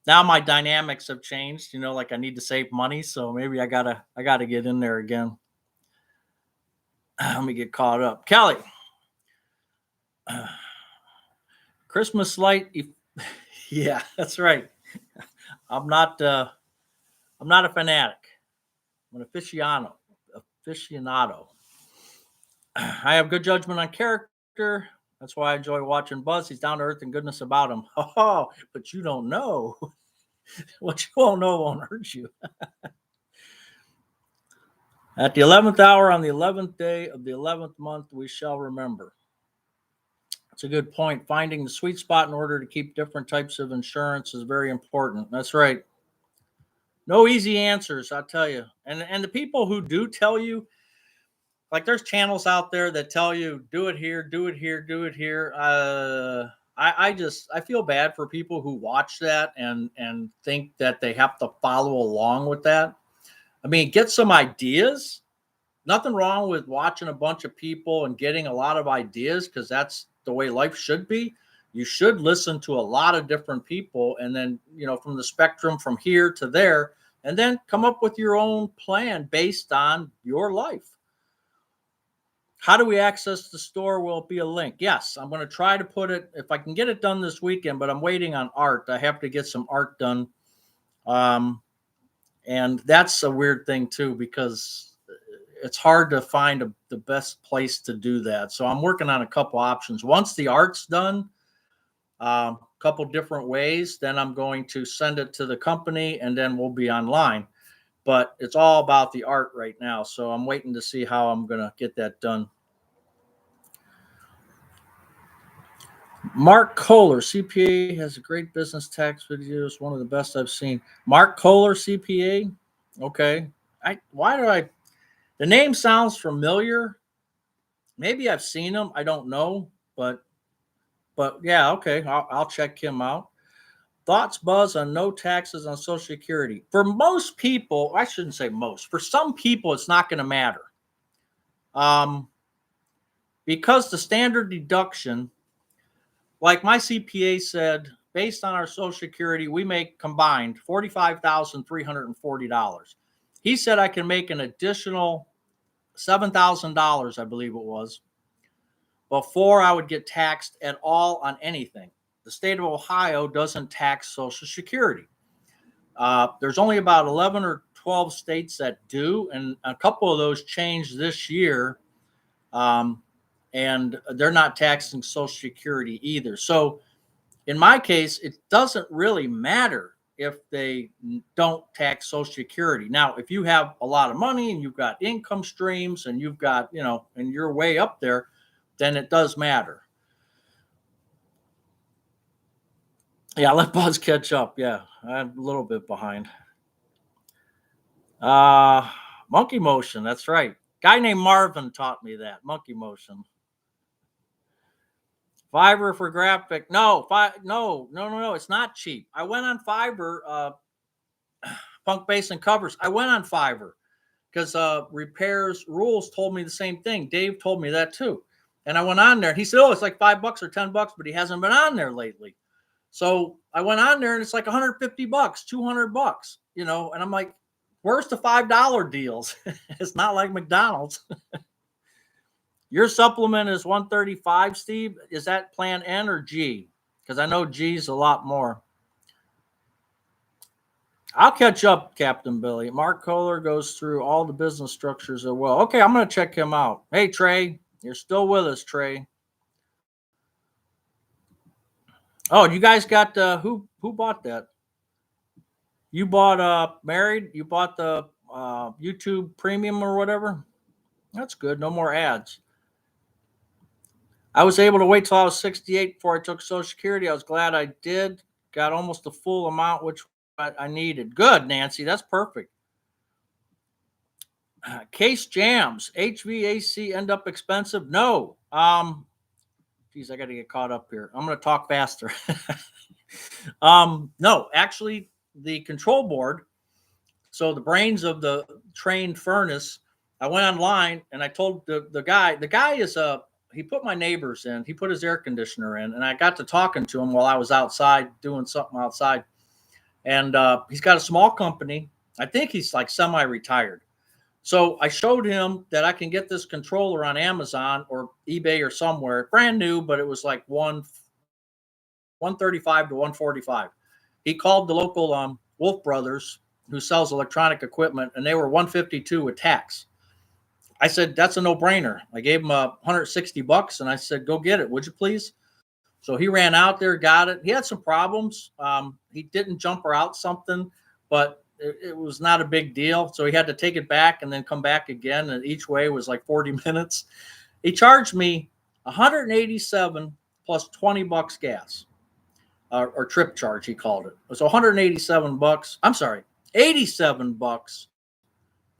now my dynamics have changed. Like I need to save money, so maybe I gotta get in there again. Let me get caught up, Kelly. Christmas light. Yeah, that's right. I'm not a fanatic. I'm an aficionado. I have good judgment on character. That's why I enjoy watching Buzz. He's down to earth and goodness about him. Oh, but you don't know. What you won't know won't hurt you. At the 11th hour on the 11th day of the 11th month, we shall remember. That's a good point. Finding the sweet spot in order to keep different types of insurance is very important. That's right. No easy answers, I'll tell you. And the people who do tell you, like there's channels out there that tell you do it here, do it here, do it here. I feel bad for people who watch that and think that they have to follow along with that. I mean, get some ideas. Nothing wrong with watching a bunch of people and getting a lot of ideas, because that's the way life should be. You should listen to a lot of different people, and then from the spectrum from here to there, and then come up with your own plan based on your life. How do we access the store? Will it be a link? Yes, I'm going to try to put it, if I can get it done this weekend, but I'm waiting on art. I have to get some art done. And that's a weird thing too, because it's hard to find the best place to do that. So I'm working on a couple options. Once the art's done, a couple different ways, then I'm going to send it to the company and then we'll be online. But it's all about the art right now. So I'm waiting to see how I'm going to get that done. Mark Kohler, CPA, has a great business tax videos. One of the best I've seen. Mark Kohler, CPA. Okay. The name sounds familiar. Maybe I've seen him. I don't know, but yeah, okay. I'll check him out. Thoughts, Buzz, on no taxes on Social Security. For most people, I shouldn't say most. For some people, it's not going to matter. Because the standard deduction, like my CPA said, based on our Social Security, we make combined $45,340. He said I can make an additional $7,000, I believe it was, before I would get taxed at all on anything. The state of Ohio doesn't tax Social Security. There's only about 11 or 12 states that do, and a couple of those changed this year, and they're not taxing Social Security either. So in my case, it doesn't really matter if they don't tax Social Security. Now, if you have a lot of money and you've got income streams and you've got, and you're way up there, then it does matter. Yeah, let Buzz catch up. Yeah, I'm a little bit behind. Monkey motion. That's right. Guy named Marvin taught me that. Monkey motion. Fiverr for graphic. No. It's not cheap. I went on Fiverr. Punk Bass and Covers. I went on Fiverr because Repairs Rules told me the same thing. Dave told me that too. And I went on there and he said, oh, it's like $5 or $10, but he hasn't been on there lately. So I went on there and it's like $150, $200, and I'm like, where's the $5 deals? It's not like McDonald's. Your supplement is 135, Steve. Is that plan N or G? Because I know G's a lot more. I'll catch up, Captain Billy. Mark Kohler goes through all the business structures as well. Okay, I'm going to check him out. Hey, Trey, you're still with us, Trey. Oh, you guys got who bought that? You bought Married? You bought the YouTube Premium or whatever? That's good. No more ads. I was able to wait till I was 68 before I took Social Security. I was glad I did. Got almost the full amount, which I needed. Good, Nancy. That's perfect. Case jams. HVAC end up expensive? No. Geez, I got to get caught up here. I'm going to talk faster. No, actually, the control board, so the brains of the trained furnace, I went online and I told the guy is he put my neighbors in, he put his air conditioner in, and I got to talking to him while I was outside doing something outside. And he's got a small company. I think he's like semi-retired. So I showed him that I can get this controller on Amazon or eBay or somewhere, brand new, but it was like 135 to 145. He called the local Wolf Brothers, who sells electronic equipment, and they were 152 with tax. I said, that's a no-brainer. I gave him $160, and I said, go get it, would you please? So he ran out there, got it. He had some problems. He didn't jumper out something, but it was not a big deal. So he had to take it back and then come back again. And each way was like 40 minutes. He charged me $187 plus $20 gas, or trip charge, he called it. It was $187. I'm sorry, $87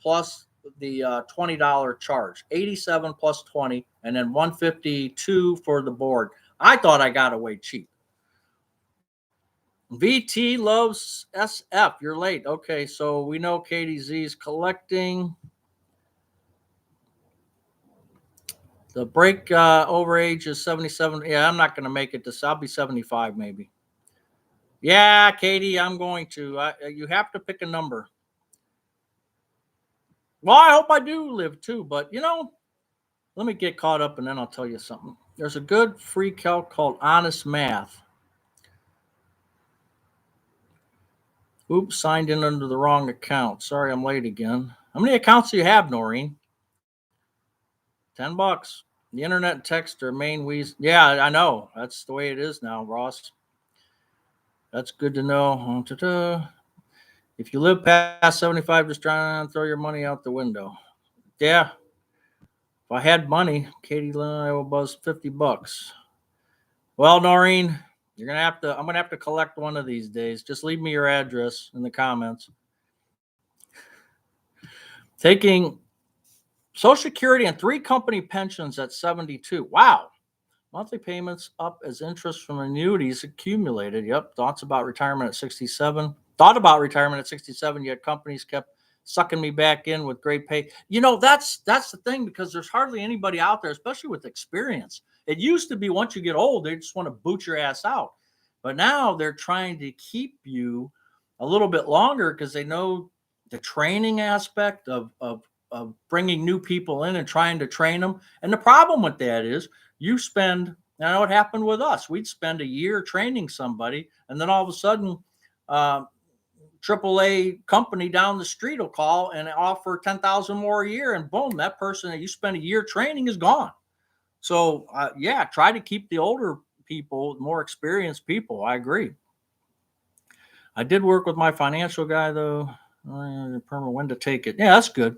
plus the $20 charge. 87 plus 20, and then 152 for the board. I thought I got away cheap. VT loves SF. You're late. Okay, so we know KDZ's collecting. The break over age is 77. Yeah, I'm not going to make it this. I'll be 75 maybe. Yeah, Katie, I'm going to. You have to pick a number. Well, I hope I do live too, but let me get caught up and then I'll tell you something. There's a good free calc called Honest Math. Oops, signed in under the wrong account. Sorry, I'm late again. How many accounts do you have, Noreen? $10. The internet and text are main ways. Yeah, I know. That's the way it is now, Ross. That's good to know. If you live past 75, just try and throw your money out the window. Yeah. If I had money, Katie and I will buzz $50. Well, Noreen, I'm gonna have to collect one of these days. Just leave me your address in the comments. Taking Social Security and 3 company pensions at 72. Wow. Monthly payments up as interest from annuities accumulated. Yep. Thought about retirement at 67, yet companies kept sucking me back in with great pay. That's the thing, because there's hardly anybody out there, especially with experience. It used to be once you get old, they just want to boot your ass out. But now they're trying to keep you a little bit longer because they know the training aspect of bringing new people in and trying to train them. And the problem with that is I know what happened with us. We'd spend a year training somebody, and then all of a sudden, AAA company down the street will call and offer 10,000 more a year, and boom, that person that you spent a year training is gone. So, yeah, try to keep the older people, more experienced people. I agree. I did work with my financial guy though. When to take it? Yeah, that's good.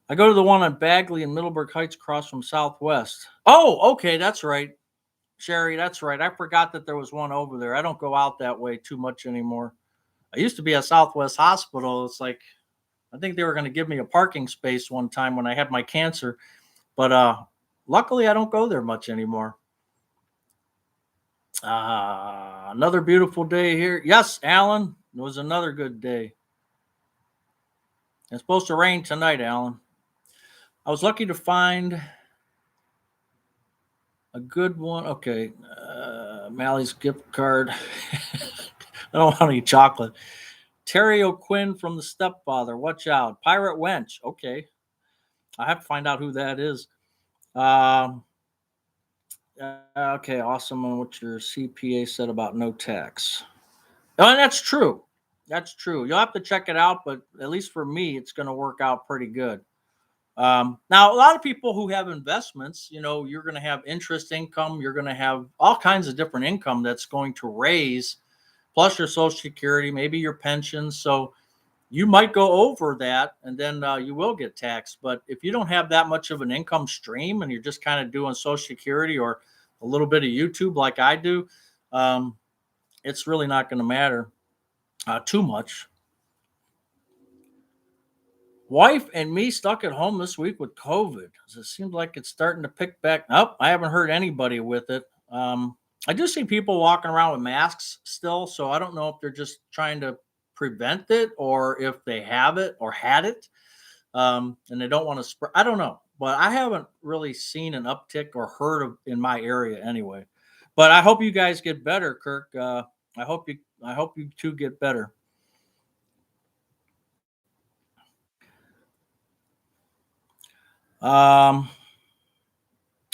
I go to the one on Bagley and Middleburg Heights across from Southwest. Oh, okay, that's right. Sherry, that's right. I forgot that there was one over there. I don't go out that way too much anymore. I used to be at Southwest Hospital. It's like, I think they were going to give me a parking space one time when I had my cancer, but luckily I don't go there much anymore. Another beautiful day here. Yes, Alan, it was another good day. It's supposed to rain tonight, Alan. I was lucky to find a good one. Okay, Mally's gift card. I don't want any chocolate. Terry O'Quinn from The Stepfather. Watch out. Pirate Wench. Okay. I have to find out who that is. Okay, awesome on what your CPA said about no tax. Oh, and that's true. That's true. You'll have to check it out, but at least for me, it's going to work out pretty good. Now, a lot of people who have investments, you're going to have interest income. You're going to have all kinds of different income that's going to raise, plus your Social Security, maybe your pensions. So you might go over that, and then you will get taxed. But if you don't have that much of an income stream and you're just kind of doing Social Security or a little bit of YouTube like I do, it's really not going to matter too much. Wife and me stuck at home this week with COVID. It seems like it's starting to pick back up. I haven't heard anybody with it. I do see people walking around with masks still, so I don't know if they're just trying to prevent it or if they have it or had it, and they don't want to spread. I don't know, but I haven't really seen an uptick or heard of in my area anyway. But I hope you guys get better, Kirk. I hope you two get better. Um,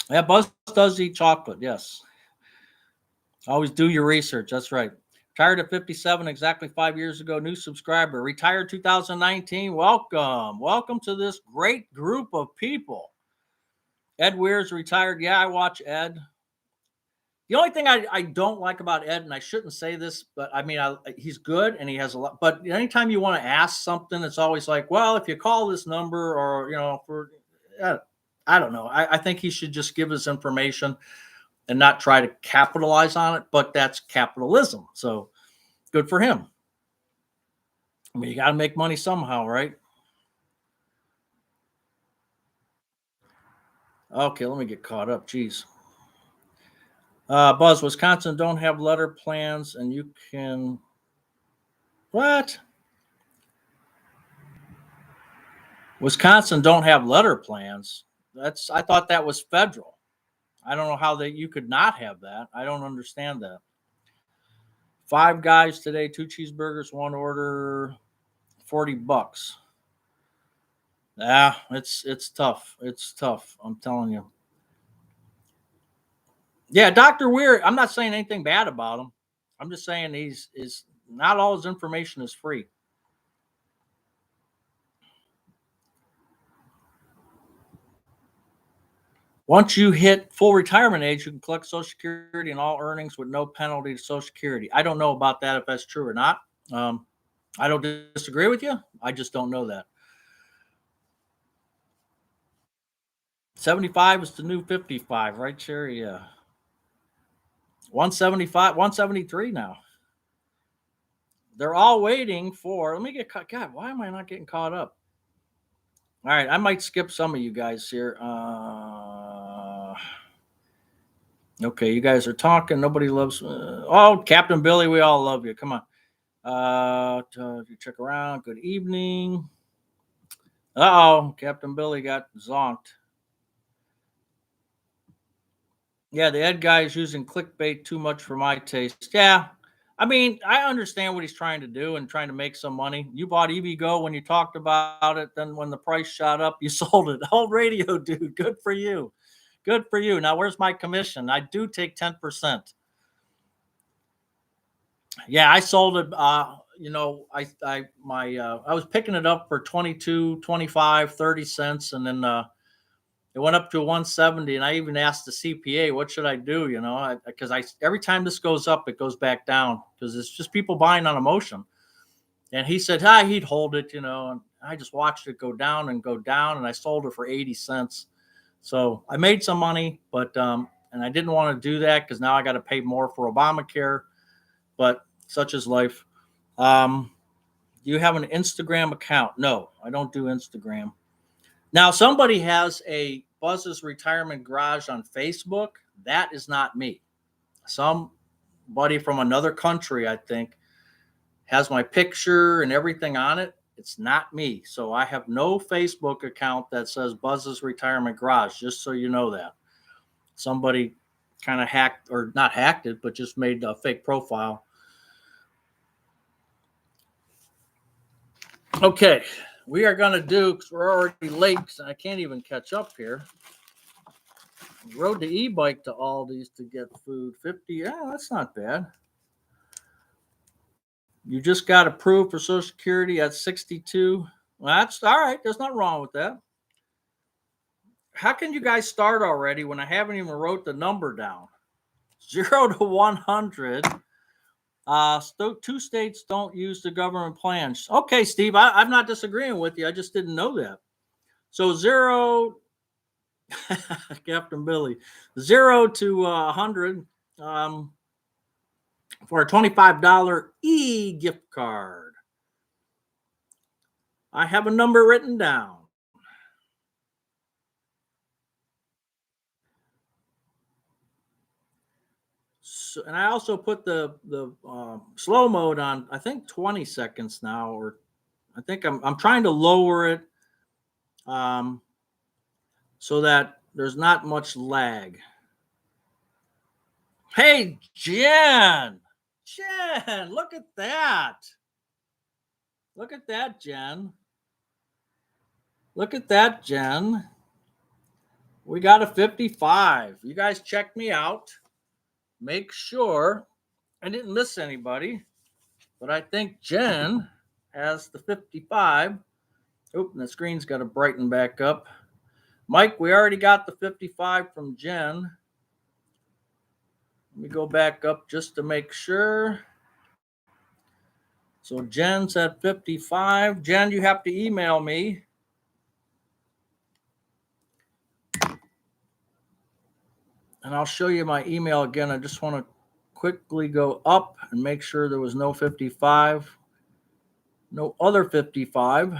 yeah, Buzz does eat chocolate. Yes. Always do your research. That's right. Retired at 57, exactly 5 years ago. New subscriber. Retired 2019. Welcome. Welcome to this great group of people. Ed Weir's retired. Yeah, I watch Ed. The only thing I don't like about Ed, and I shouldn't say this, but I mean, he's good and he has a lot. But anytime you want to ask something, it's always like, well, if you call this number or, I don't know. I think he should just give his information and not try to capitalize on it, but that's capitalism. So good for him. I mean, you got to make money somehow, right? Okay, let me get caught up. Jeez. Buzz, Wisconsin don't have letter plans, and you can. What? Wisconsin don't have letter plans. I thought that was federal. I don't know how that you could not have that. I don't understand that. 5 guys today, 2 cheeseburgers, 1 order, $40. Yeah, it's tough. It's tough. I'm telling you. Yeah, Dr. Weir, I'm not saying anything bad about him. I'm just saying he's is not all his information is free. Once you hit full retirement age, you can collect Social Security and all earnings with no penalty to Social Security. I don't know about that if that's true or not. I don't disagree with you. I just don't know that. 75 is the new 55, right, Sherry? Yeah. 175, 173 now. They're all waiting for, let me get caught. God, why am I not getting caught up? All right, I might skip some of you guys here. Okay, you guys are talking. Nobody loves. Oh, Captain Billy, we all love you. Come on. You check around. Good evening. Uh-oh, Captain Billy got zonked. Yeah, the Ed guy is using clickbait too much for my taste. Yeah, I mean, I understand what he's trying to do and trying to make some money. You bought EVgo when you talked about it. Then when the price shot up, you sold it. Old radio dude, good for you. Good for you. Now, where's my commission? I do take 10%. Yeah, I sold it. I was picking it up for 22, 25, 30 cents. And then it went up to 170. And I even asked the CPA, what should I do? Because every time this goes up, it goes back down because it's just people buying on emotion. And he said, he'd hold it, and I just watched it go down and go down. And I sold it for 80 cents. So I made some money, but, and I didn't want to do that because now I got to pay more for Obamacare, but such is life. Do you have an Instagram account? No, I don't do Instagram. Now, somebody has a Buzz's Retirement Garage on Facebook. That is not me. Somebody from another country, I think, has my picture and everything on it. It's not me. So I have no Facebook account that says Buzz's Retirement Garage, just so you know that. Somebody kind of hacked, or not hacked it, but just made a fake profile. Okay, we are going to do, because we're already late, so I can't even catch up here. Rode the e-bike to Aldi's to get food. 50, yeah, that's not bad. You just got approved for Social Security at 62. Well, that's all right. There's nothing wrong with that. How can you guys start already when I haven't even wrote the number down? 0 to 100. Two states don't use the government plans. Okay, Steve, I'm not disagreeing with you. I just didn't know that. So 0, Captain Billy, 0 to 100 for a $25 e-gift card. I have a number written down. So, and I also put the slow mode on, I think 20 seconds now, or I think I'm trying to lower it so that there's not much lag. Hey, Jen, look at that. Look at that, Jen. Look at that, Jen. We got a 55. You guys check me out. Make sure I didn't miss anybody, but I think Jen has the 55. Oop, the screen's got to brighten back up. Mike, we already got the 55 from Jen. Let me go back up just to make sure. So Jen's at 55. Jen, you have to email me. And I'll show you my email again. I just want to quickly go up and make sure there was no 55. No other 55.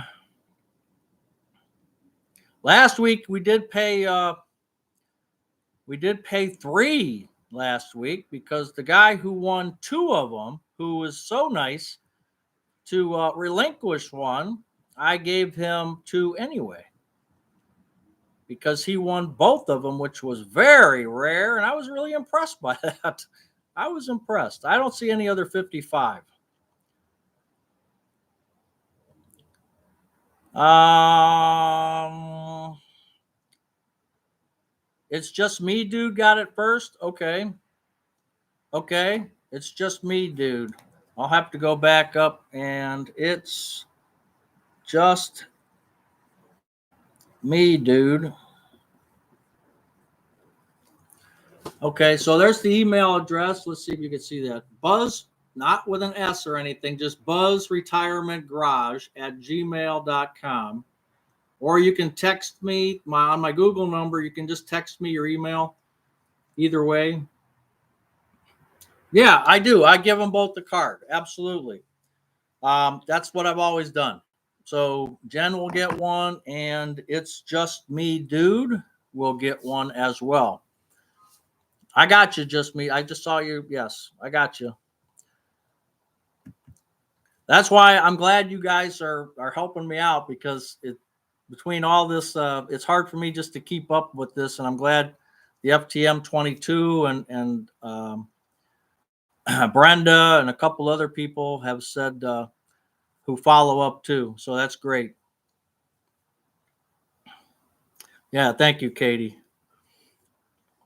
Last week we did pay 3 last week because the guy who won 2 of them, who was so nice to relinquish one, I gave him 2 anyway because he won both of them, which was very rare, and I was really impressed by that. I was impressed. I don't see any other 55. It's just me, dude. Got it first. Okay. It's just me, dude. I'll have to go back up, and it's just me, dude. Okay, so there's the email address. Let's see if you can see that. Buzz, not with an S or anything, just buzzretirementgarage@gmail.com. Or you can text me on my Google number. You can just text me your email. Either way. Yeah, I do. I give them both the card. Absolutely. That's what I've always done. So Jen will get one, and It's Just Me Dude will get one as well. I got you, Just Me. I just saw you. Yes, I got you. That's why I'm glad you guys are helping me out, because between all this, it's hard for me just to keep up with this, and I'm glad the FTM 22 and Brenda and a couple other people have said who follow up too. So that's great. Yeah, thank you, Katie.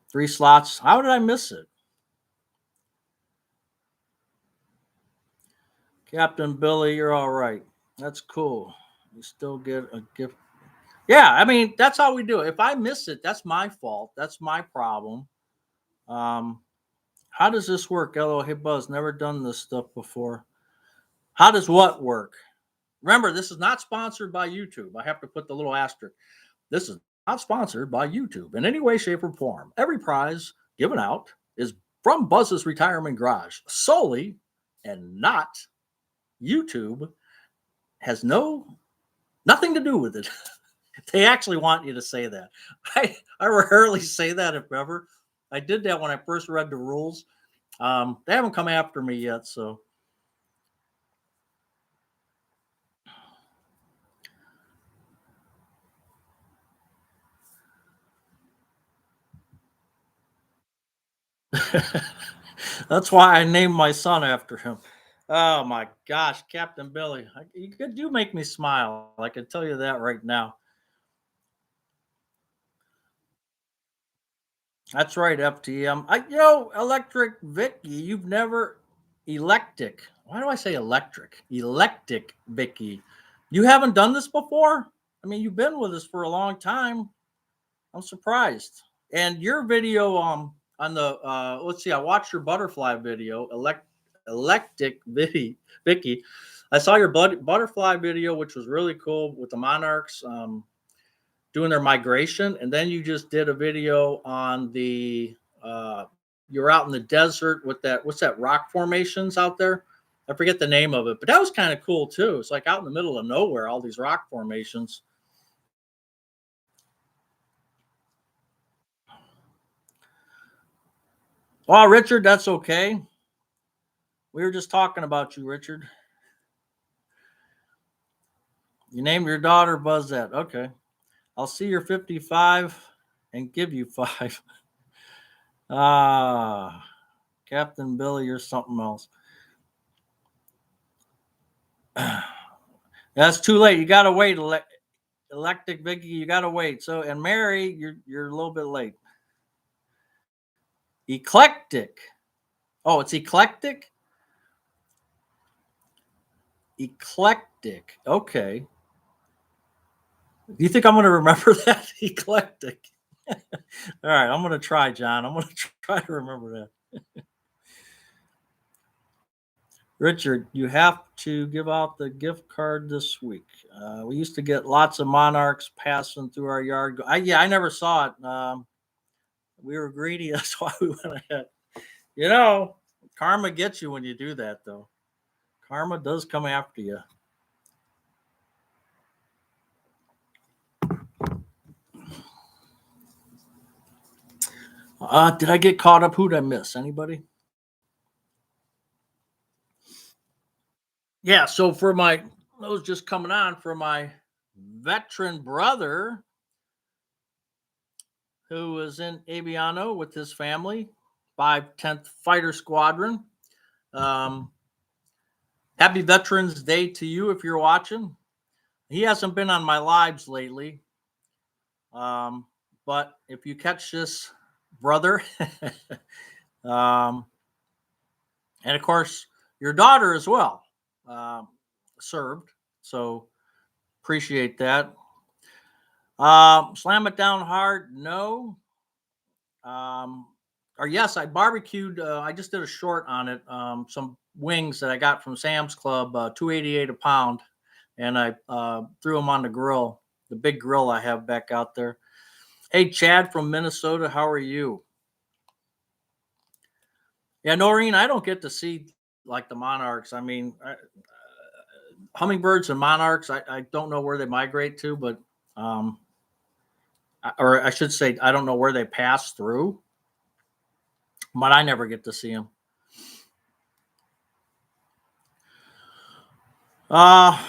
3 slots. How did I miss it? Captain Billy, you're all right. That's cool. You still get a gift. Yeah, I mean, that's how we do it. If I miss it, that's my fault. That's my problem. Um, how does this work? Hello, hey Buzz, never done this stuff before. How does what work? Remember, this is not sponsored by YouTube. I have to put the little asterisk. This is not sponsored by YouTube in any way, shape, or form. Every prize given out is from Buzz's Retirement Garage solely, and not YouTube. Has nothing to do with it. They actually want you to say that. I rarely say that, if ever. I did that when I first read the rules. They haven't come after me yet, so. That's why I named my son after him. Oh my gosh, Captain Billy, you make me smile. I can tell you that right now. That's right, FTM. Electric Vicky, you've never electric. Why do I say electric? Electric Vicky. You haven't done this before? I mean, you've been with us for a long time. I'm surprised. And your video on the let's see, I watched your butterfly video, electric Vicky. I saw your butterfly video, which was really cool with the monarchs. Doing their migration, and then you just did a video on the you're out in the desert with that, what's that, rock formations out there? I forget the name of it, but that was kind of cool too. It's like out in the middle of nowhere, all these rock formations. Oh, Richard, that's okay. We were just talking about you, Richard. You named your daughter Buzzette. Okay, I'll see your 55 and give you 5. Ah, Captain Billy, you're something else. That's too late. You got to wait. Electric Vicky, you got to wait. So, and Mary, you're a little bit late. Eclectic. Oh, it's eclectic. Eclectic. Okay. Do you think I'm going to remember that? Eclectic. All right, I'm going to try, John. I'm going to try to remember that. Richard, you have to give out the gift card this week. We used to get lots of monarchs passing through our yard. I never saw it. We were greedy. That's why we went ahead. Karma gets you when you do that, though. Karma does come after you. Did I get caught up? Who'd I miss? Anybody? Yeah, so for those just coming on, for my veteran brother who was in Aviano with his family, 510th Fighter Squadron. Happy Veterans Day to you if you're watching. He hasn't been on my lives lately. But if you catch this, brother, and of course, your daughter as well, served. So appreciate that. Slam it down hard. No. Or yes, I barbecued. I just did a short on it. Some wings that I got from Sam's Club, $2.88 a pound, and I threw them on the grill, the big grill I have back out there. Hey, Chad from Minnesota, how are you? Yeah, Noreen, I don't get to see like the monarchs. I mean, hummingbirds and monarchs, I don't know where they migrate to, but um, or I should say, I don't know where they pass through, but I never get to see them. Uh,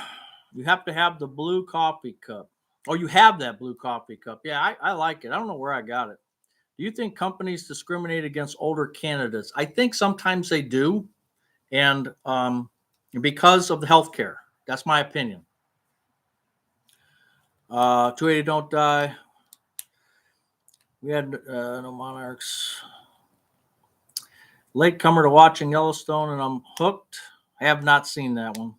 you have to have the blue coffee cup. Oh, you have that blue coffee cup. Yeah, I like it. I don't know where I got it. Do you think companies discriminate against older candidates? I think sometimes they do, and because of the healthcare. That's my opinion. 280 don't die. We had no monarchs. Latecomer to watching Yellowstone, and I'm hooked. I have not seen that one.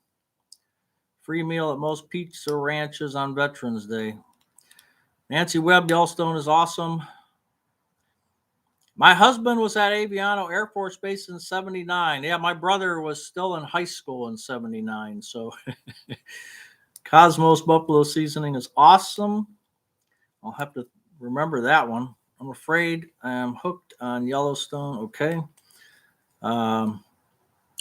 Free meal at most pizza ranches on Veterans Day. Nancy Webb, Yellowstone is awesome. My husband was at Aviano Air Force Base in 79. Yeah, my brother was still in high school in 79. So Cosmos Buffalo seasoning is awesome. I'll have to remember that one. I'm afraid I'm hooked on Yellowstone. Okay. Um,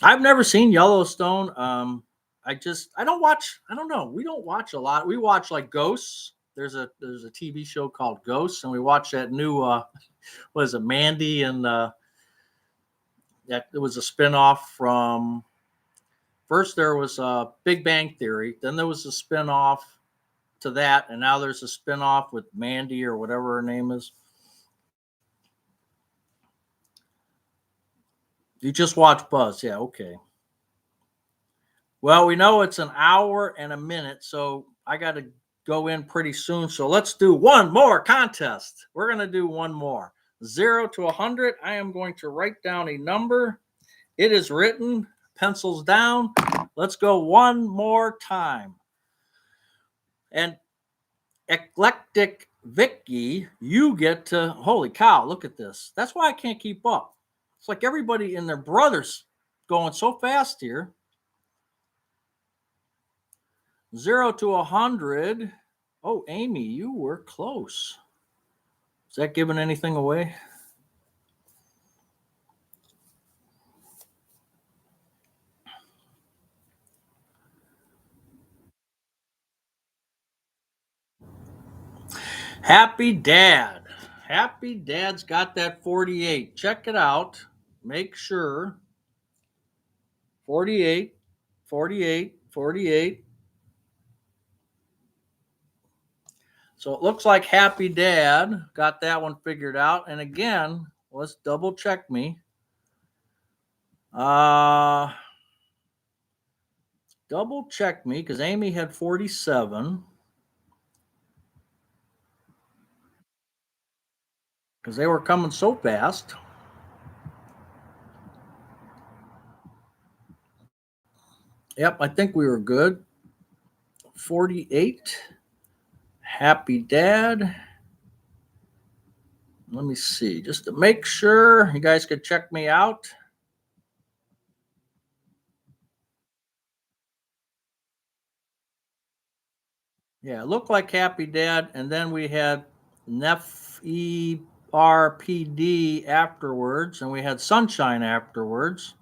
I've never seen Yellowstone. I don't watch. I don't know. We don't watch a lot. We watch like Ghosts. There's a TV show called Ghosts, and we watch that new what is it, Mandy, and that it was a spinoff from. First there was Big Bang Theory, then there was a spinoff to that, and now there's a spinoff with Mandy or whatever her name is. You just watch Buzz, yeah, okay. Well, we know it's an hour and a minute, so I got to go in pretty soon. So let's do one more contest. We're going to do one more. 0 to 100. I am going to write down a number. It is written, pencils down. Let's go one more time. And Eclectic Vicky, you get to, holy cow, look at this. That's why I can't keep up. It's like everybody and their brothers going so fast here. 0 to 100. Oh, Amy, you were close. Is that giving anything away? Happy Dad. Happy Dad's got that 48. Check it out. Make sure. 48, 48, 48. So it looks like Happy Dad got that one figured out. And again, let's double check me. Uh double check me because Amy had 47. Because they were coming so fast. Yep, I think we were good. 48. Happy Dad. Let me see, just to make sure you guys could check me out. Yeah, it looked like Happy Dad, and then we had Nef ERPD afterwards, and we had Sunshine afterwards.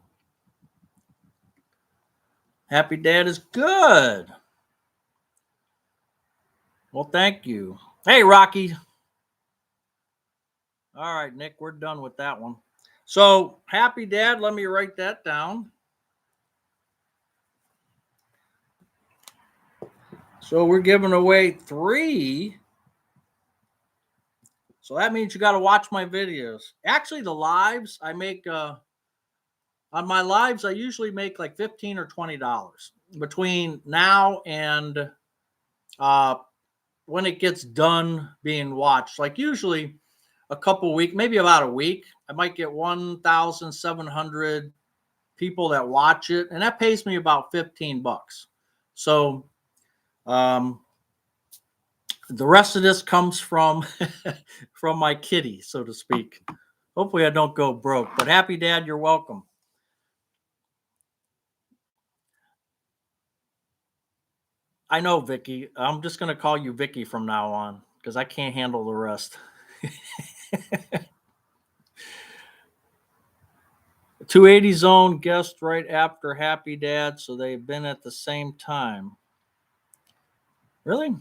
Happy Dad is good. Well, thank you. Hey, Rocky. All right, Nick, we're done with that one. So, Happy Dad, let me write that down. So, we're giving away 3. So, that means you got to watch my videos. Actually, the lives I make on my lives, I usually make like $15 or $20 between now and uh, when it gets done being watched. Like usually a couple weeks, maybe about a week, I might get 1,700 people that watch it, and that pays me about $15. So the rest of this comes from from my kitty, so to speak. Hopefully, I don't go broke. But Happy Dad, you're welcome. I know, Vicky. I'm just going to call you Vicky from now on because I can't handle the rest. 280 zone guest right after Happy Dad, so they've been at the same time. Really?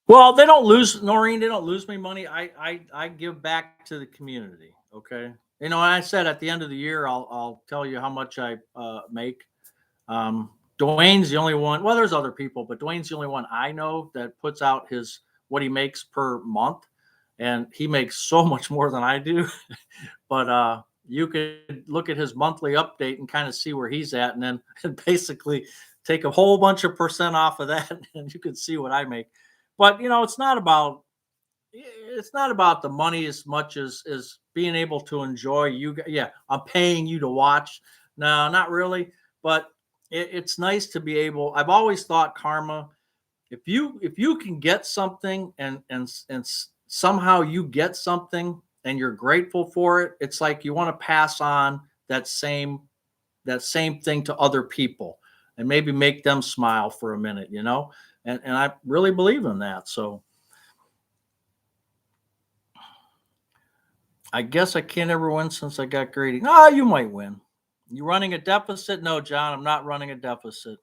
Well, they don't lose, Noreen. They don't lose me money. I give back to the community. Okay. You know, I said at the end of the year, I'll tell you how much I make. Dwayne's the only one. Well, there's other people, but Dwayne's the only one I know that puts out his what he makes per month, and he makes so much more than I do. But you could look at his monthly update and kind of see where he's at, and then basically take a whole bunch of percent off of that, and you can see what I make. But you know, it's not about the money as much as being able to enjoy you. Yeah, I'm paying you to watch. No, not really. But it's nice to be able. I've always thought karma. If you can get something and somehow you get something and you're grateful for it, it's like you want to pass on that same thing to other people and maybe make them smile for a minute, and I really believe in that. So I guess I can't ever win since I got greedy. Ah, you might win. You running a deficit? No, John, I'm not running a deficit.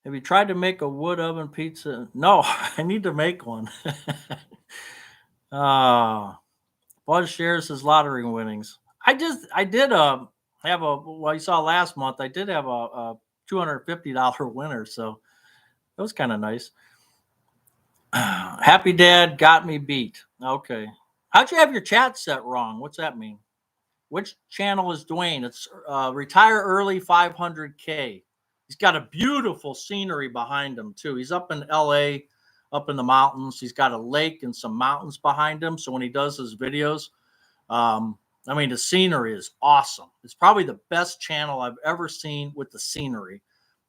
Have you tried to make a wood oven pizza? No, I need to make one. Ah, Buzz shares his lottery winnings. I did have a well, you saw last month. I did have a $250 winner, so it was kind of nice. Happy Dad got me beat. Okay, how'd you have your chat set wrong? What's that mean? Which channel is Dwayne? It's Retire Early 500K. He's got a beautiful scenery behind him, too. He's up in LA, up in the mountains. He's got a lake and some mountains behind him. So when he does his videos, I mean, the scenery is awesome. It's probably the best channel I've ever seen with the scenery.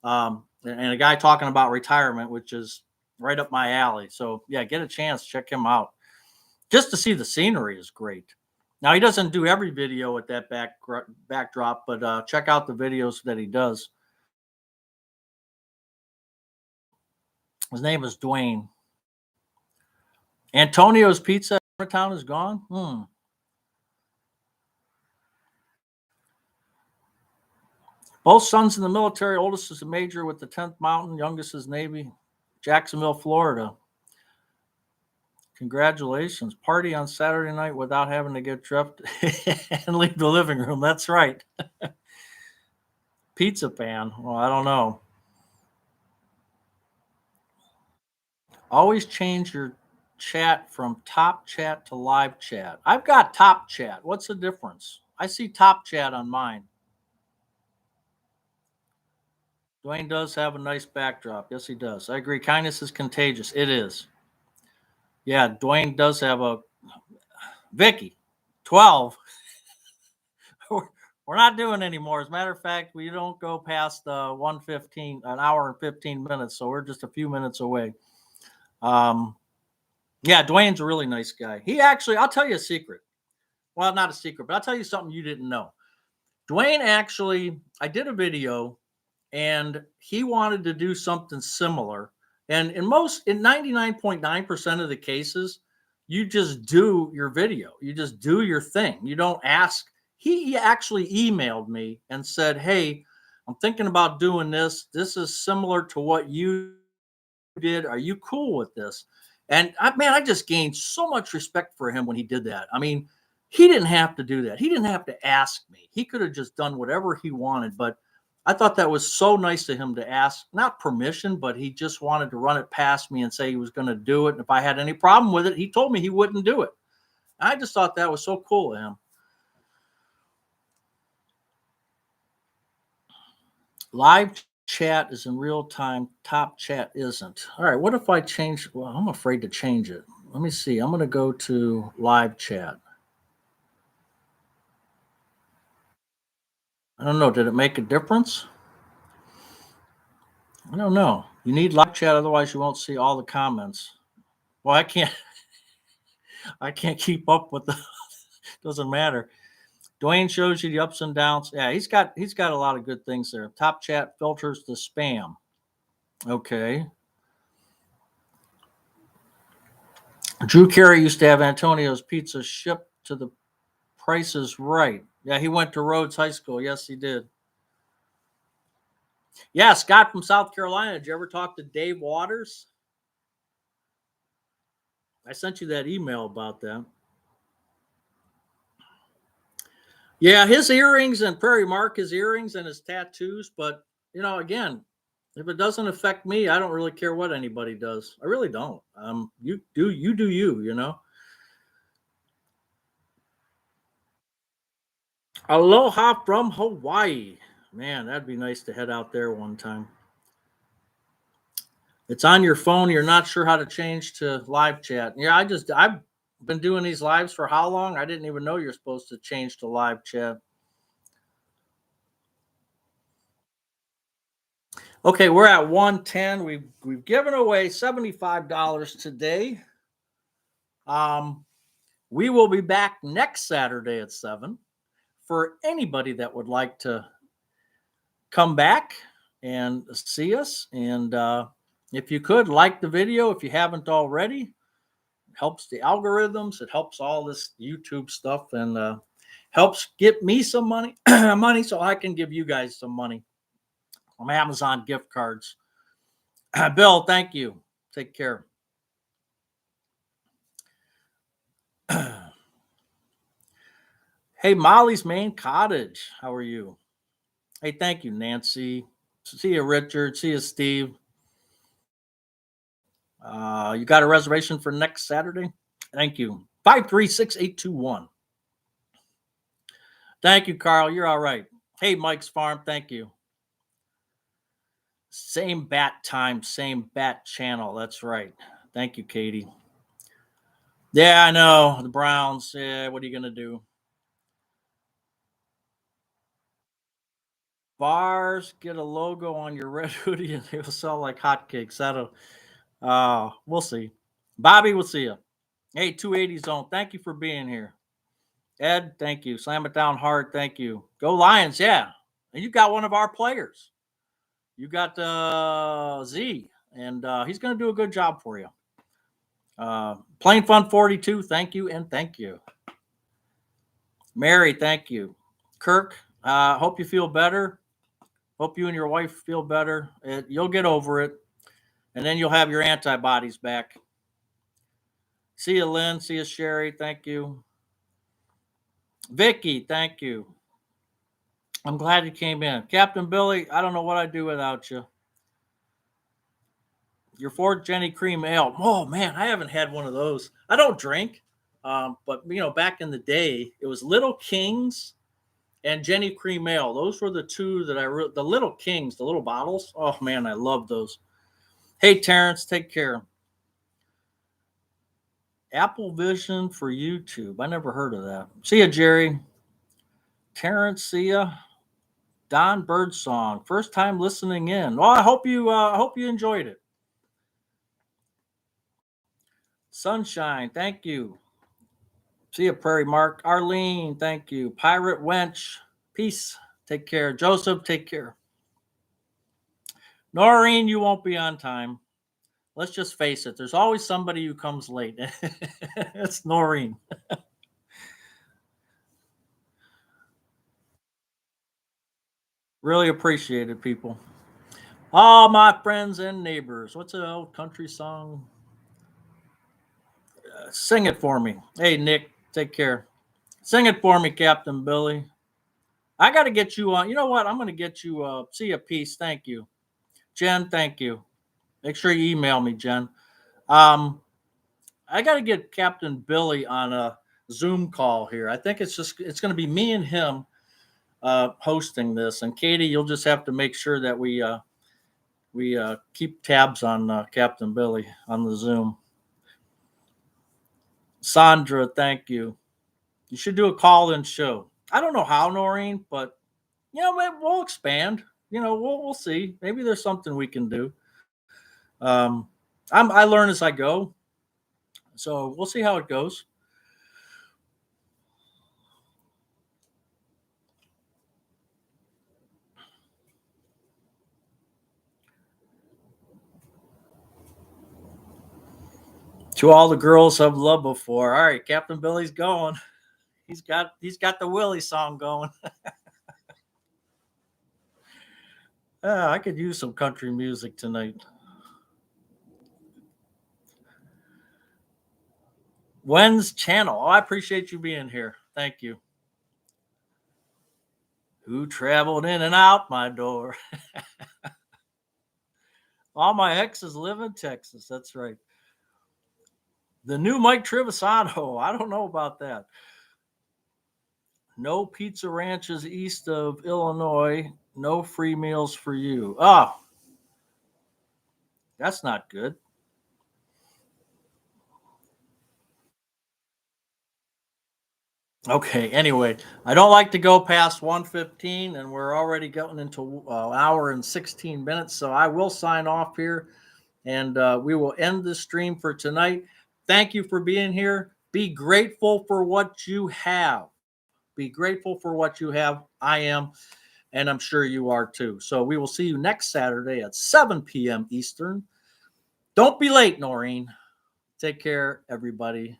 And a guy talking about retirement, which is right up my alley. So, yeah, get a chance, check him out. Just to see the scenery is great. Now he doesn't do every video with that backdrop, but check out the videos that he does. His name is Dwayne. Antonio's Pizza Town is gone. Both sons in the military. Oldest is a major with the 10th Mountain. Youngest is Navy. Jacksonville, Florida. Congratulations. Party on Saturday night without having to get dressed and leave the living room. That's right. Pizza pan. Well, I don't know. Always change your chat from top chat to live chat. I've got top chat. What's the difference? I see top chat on mine. Dwayne does have a nice backdrop. Yes, he does. I agree. Kindness is contagious. It is. Yeah, Dwayne does have a Vicky, 12. We're not doing anymore. As a matter of fact, we don't go past 1:15, an hour and 15 minutes. So we're just a few minutes away. Yeah, Dwayne's a really nice guy. He actually, I'll tell you a secret. Well, not a secret, but I'll tell you something you didn't know. Dwayne actually, I did a video and he wanted to do something similar. And in 99.9% of the cases, you just do your video. You just do your thing. You don't ask. He actually emailed me and said, "Hey, I'm thinking about doing this. This is similar to what you did. Are you cool with this?" And I just gained so much respect for him when he did that. I mean, he didn't have to do that. He didn't have to ask me. He could have just done whatever he wanted. But I thought that was so nice of him to ask, not permission, but he just wanted to run it past me and say he was going to do it. And if I had any problem with it, he told me he wouldn't do it. I just thought that was so cool of him. Live chat is in real time. Top chat isn't. All right. What if I change? Well, I'm afraid to change it. Let me see. I'm going to go to live chat. I don't know. Did it make a difference? I don't know. You need live chat, otherwise you won't see all the comments. Well, I can't keep up with the doesn't matter. Dwayne shows you the ups and downs. Yeah, he's got a lot of good things there. Top chat filters the spam. Okay. Drew Carey used to have Antonio's Pizza shipped to the Prices Right. Yeah, he went to Rhodes High School. Yes, he did. Yeah, Scott from South Carolina. Did you ever talk to Dave Waters? I sent you that email about that. Yeah, his earrings and Prairie Mark, his earrings and his tattoos. But, again, if it doesn't affect me, I don't really care what anybody does. I really don't. You do you. Aloha from Hawaii. Man, that'd be nice to head out there one time. It's on your phone. You're not sure how to change to live chat. Yeah, I've been doing these lives for how long? I didn't even know you're supposed to change to live chat. Okay, we're at 110. We've given away $75 today. We will be back next Saturday at 7 for anybody that would like to come back and see us. And if you could like the video, if you haven't already, it helps the algorithms. It helps all this YouTube stuff and helps get me some money so I can give you guys some money from Amazon gift cards. Bill, thank you. Take care. Hey, Molly's Main Cottage. How are you? Hey, thank you, Nancy. See you, Richard. See you, Steve. You got a reservation for next Saturday? Thank you. 536-821. Thank you, Carl. You're all right. Hey, Mike's Farm. Thank you. Same bat time, same bat channel. That's right. Thank you, Katie. Yeah, I know. The Browns. Yeah, what are you going to do? Bars, get a logo on your red hoodie and they will sell like hotcakes. We'll see. Bobby, we'll see you. Hey, 280 Zone, thank you for being here. Ed, thank you. Slam it down hard, thank you. Go Lions, yeah. And you got one of our players. You got Z, and he's going to do a good job for you. Plain Fun 42, thank you, and thank you. Mary, thank you. Kirk, hope you feel better. Hope you and your wife feel better. You'll get over it, and then you'll have your antibodies back. See you, Lynn. See you, Sherry. Thank you. Vicky, thank you. I'm glad you came in. Captain Billy, I don't know what I'd do without you. Your Fort Jenny Cream Ale. Oh, man, I haven't had one of those. I don't drink, but, back in the day, it was Little Kings and Jenny Cream Ale. Those were the two that the Little Kings, the little bottles. Oh, man, I love those. Hey, Terrence, take care. Apple Vision for YouTube. I never heard of that. See ya, Jerry. Terrence, see ya. Don Birdsong, first time listening in. Well, I hope you enjoyed it. Sunshine, thank you. See ya, Prairie Mark. Arlene, thank you. Pirate Wench, peace. Take care. Joseph, take care. Noreen, you won't be on time. Let's just face it. There's always somebody who comes late. It's Noreen. Really appreciate it, people. All my friends and neighbors. What's an old country song? Sing it for me. Hey, Nick, take care. Sing it for me, Captain Billy. I got to get you on. You know what? I'm going to get you. See a piece. Thank you. Jen, thank you. Make sure you email me, Jen. I got to get Captain Billy on a Zoom call here. I think it's going to be me and him hosting this. And Katie, you'll just have to make sure that we keep tabs on Captain Billy on the Zoom. Sandra, thank you. You should do a call-in show. I don't know how, Noreen, but we'll expand. We'll see. Maybe there's something we can do. I learn as I go, so we'll see how it goes. To all the girls I've loved before. All right, Captain Billy's going. He's got the Willie song going. I could use some country music tonight. Wen's channel. Oh, I appreciate you being here. Thank you. Who traveled in and out my door? All my exes live in Texas. That's right. The new Mike Trivisano. I don't know about that. No pizza ranches east of Illinois. No free meals for you. Oh, that's not good. Okay, anyway, I don't like to go past 1:15, and we're already going into an hour and 16 minutes, so I will sign off here, and we will end the stream for tonight. Thank you for being here. Be grateful for what you have. Be grateful for what you have. I am, and I'm sure you are too. So we will see you next Saturday at 7 p.m. Eastern. Don't be late, Noreen. Take care, everybody.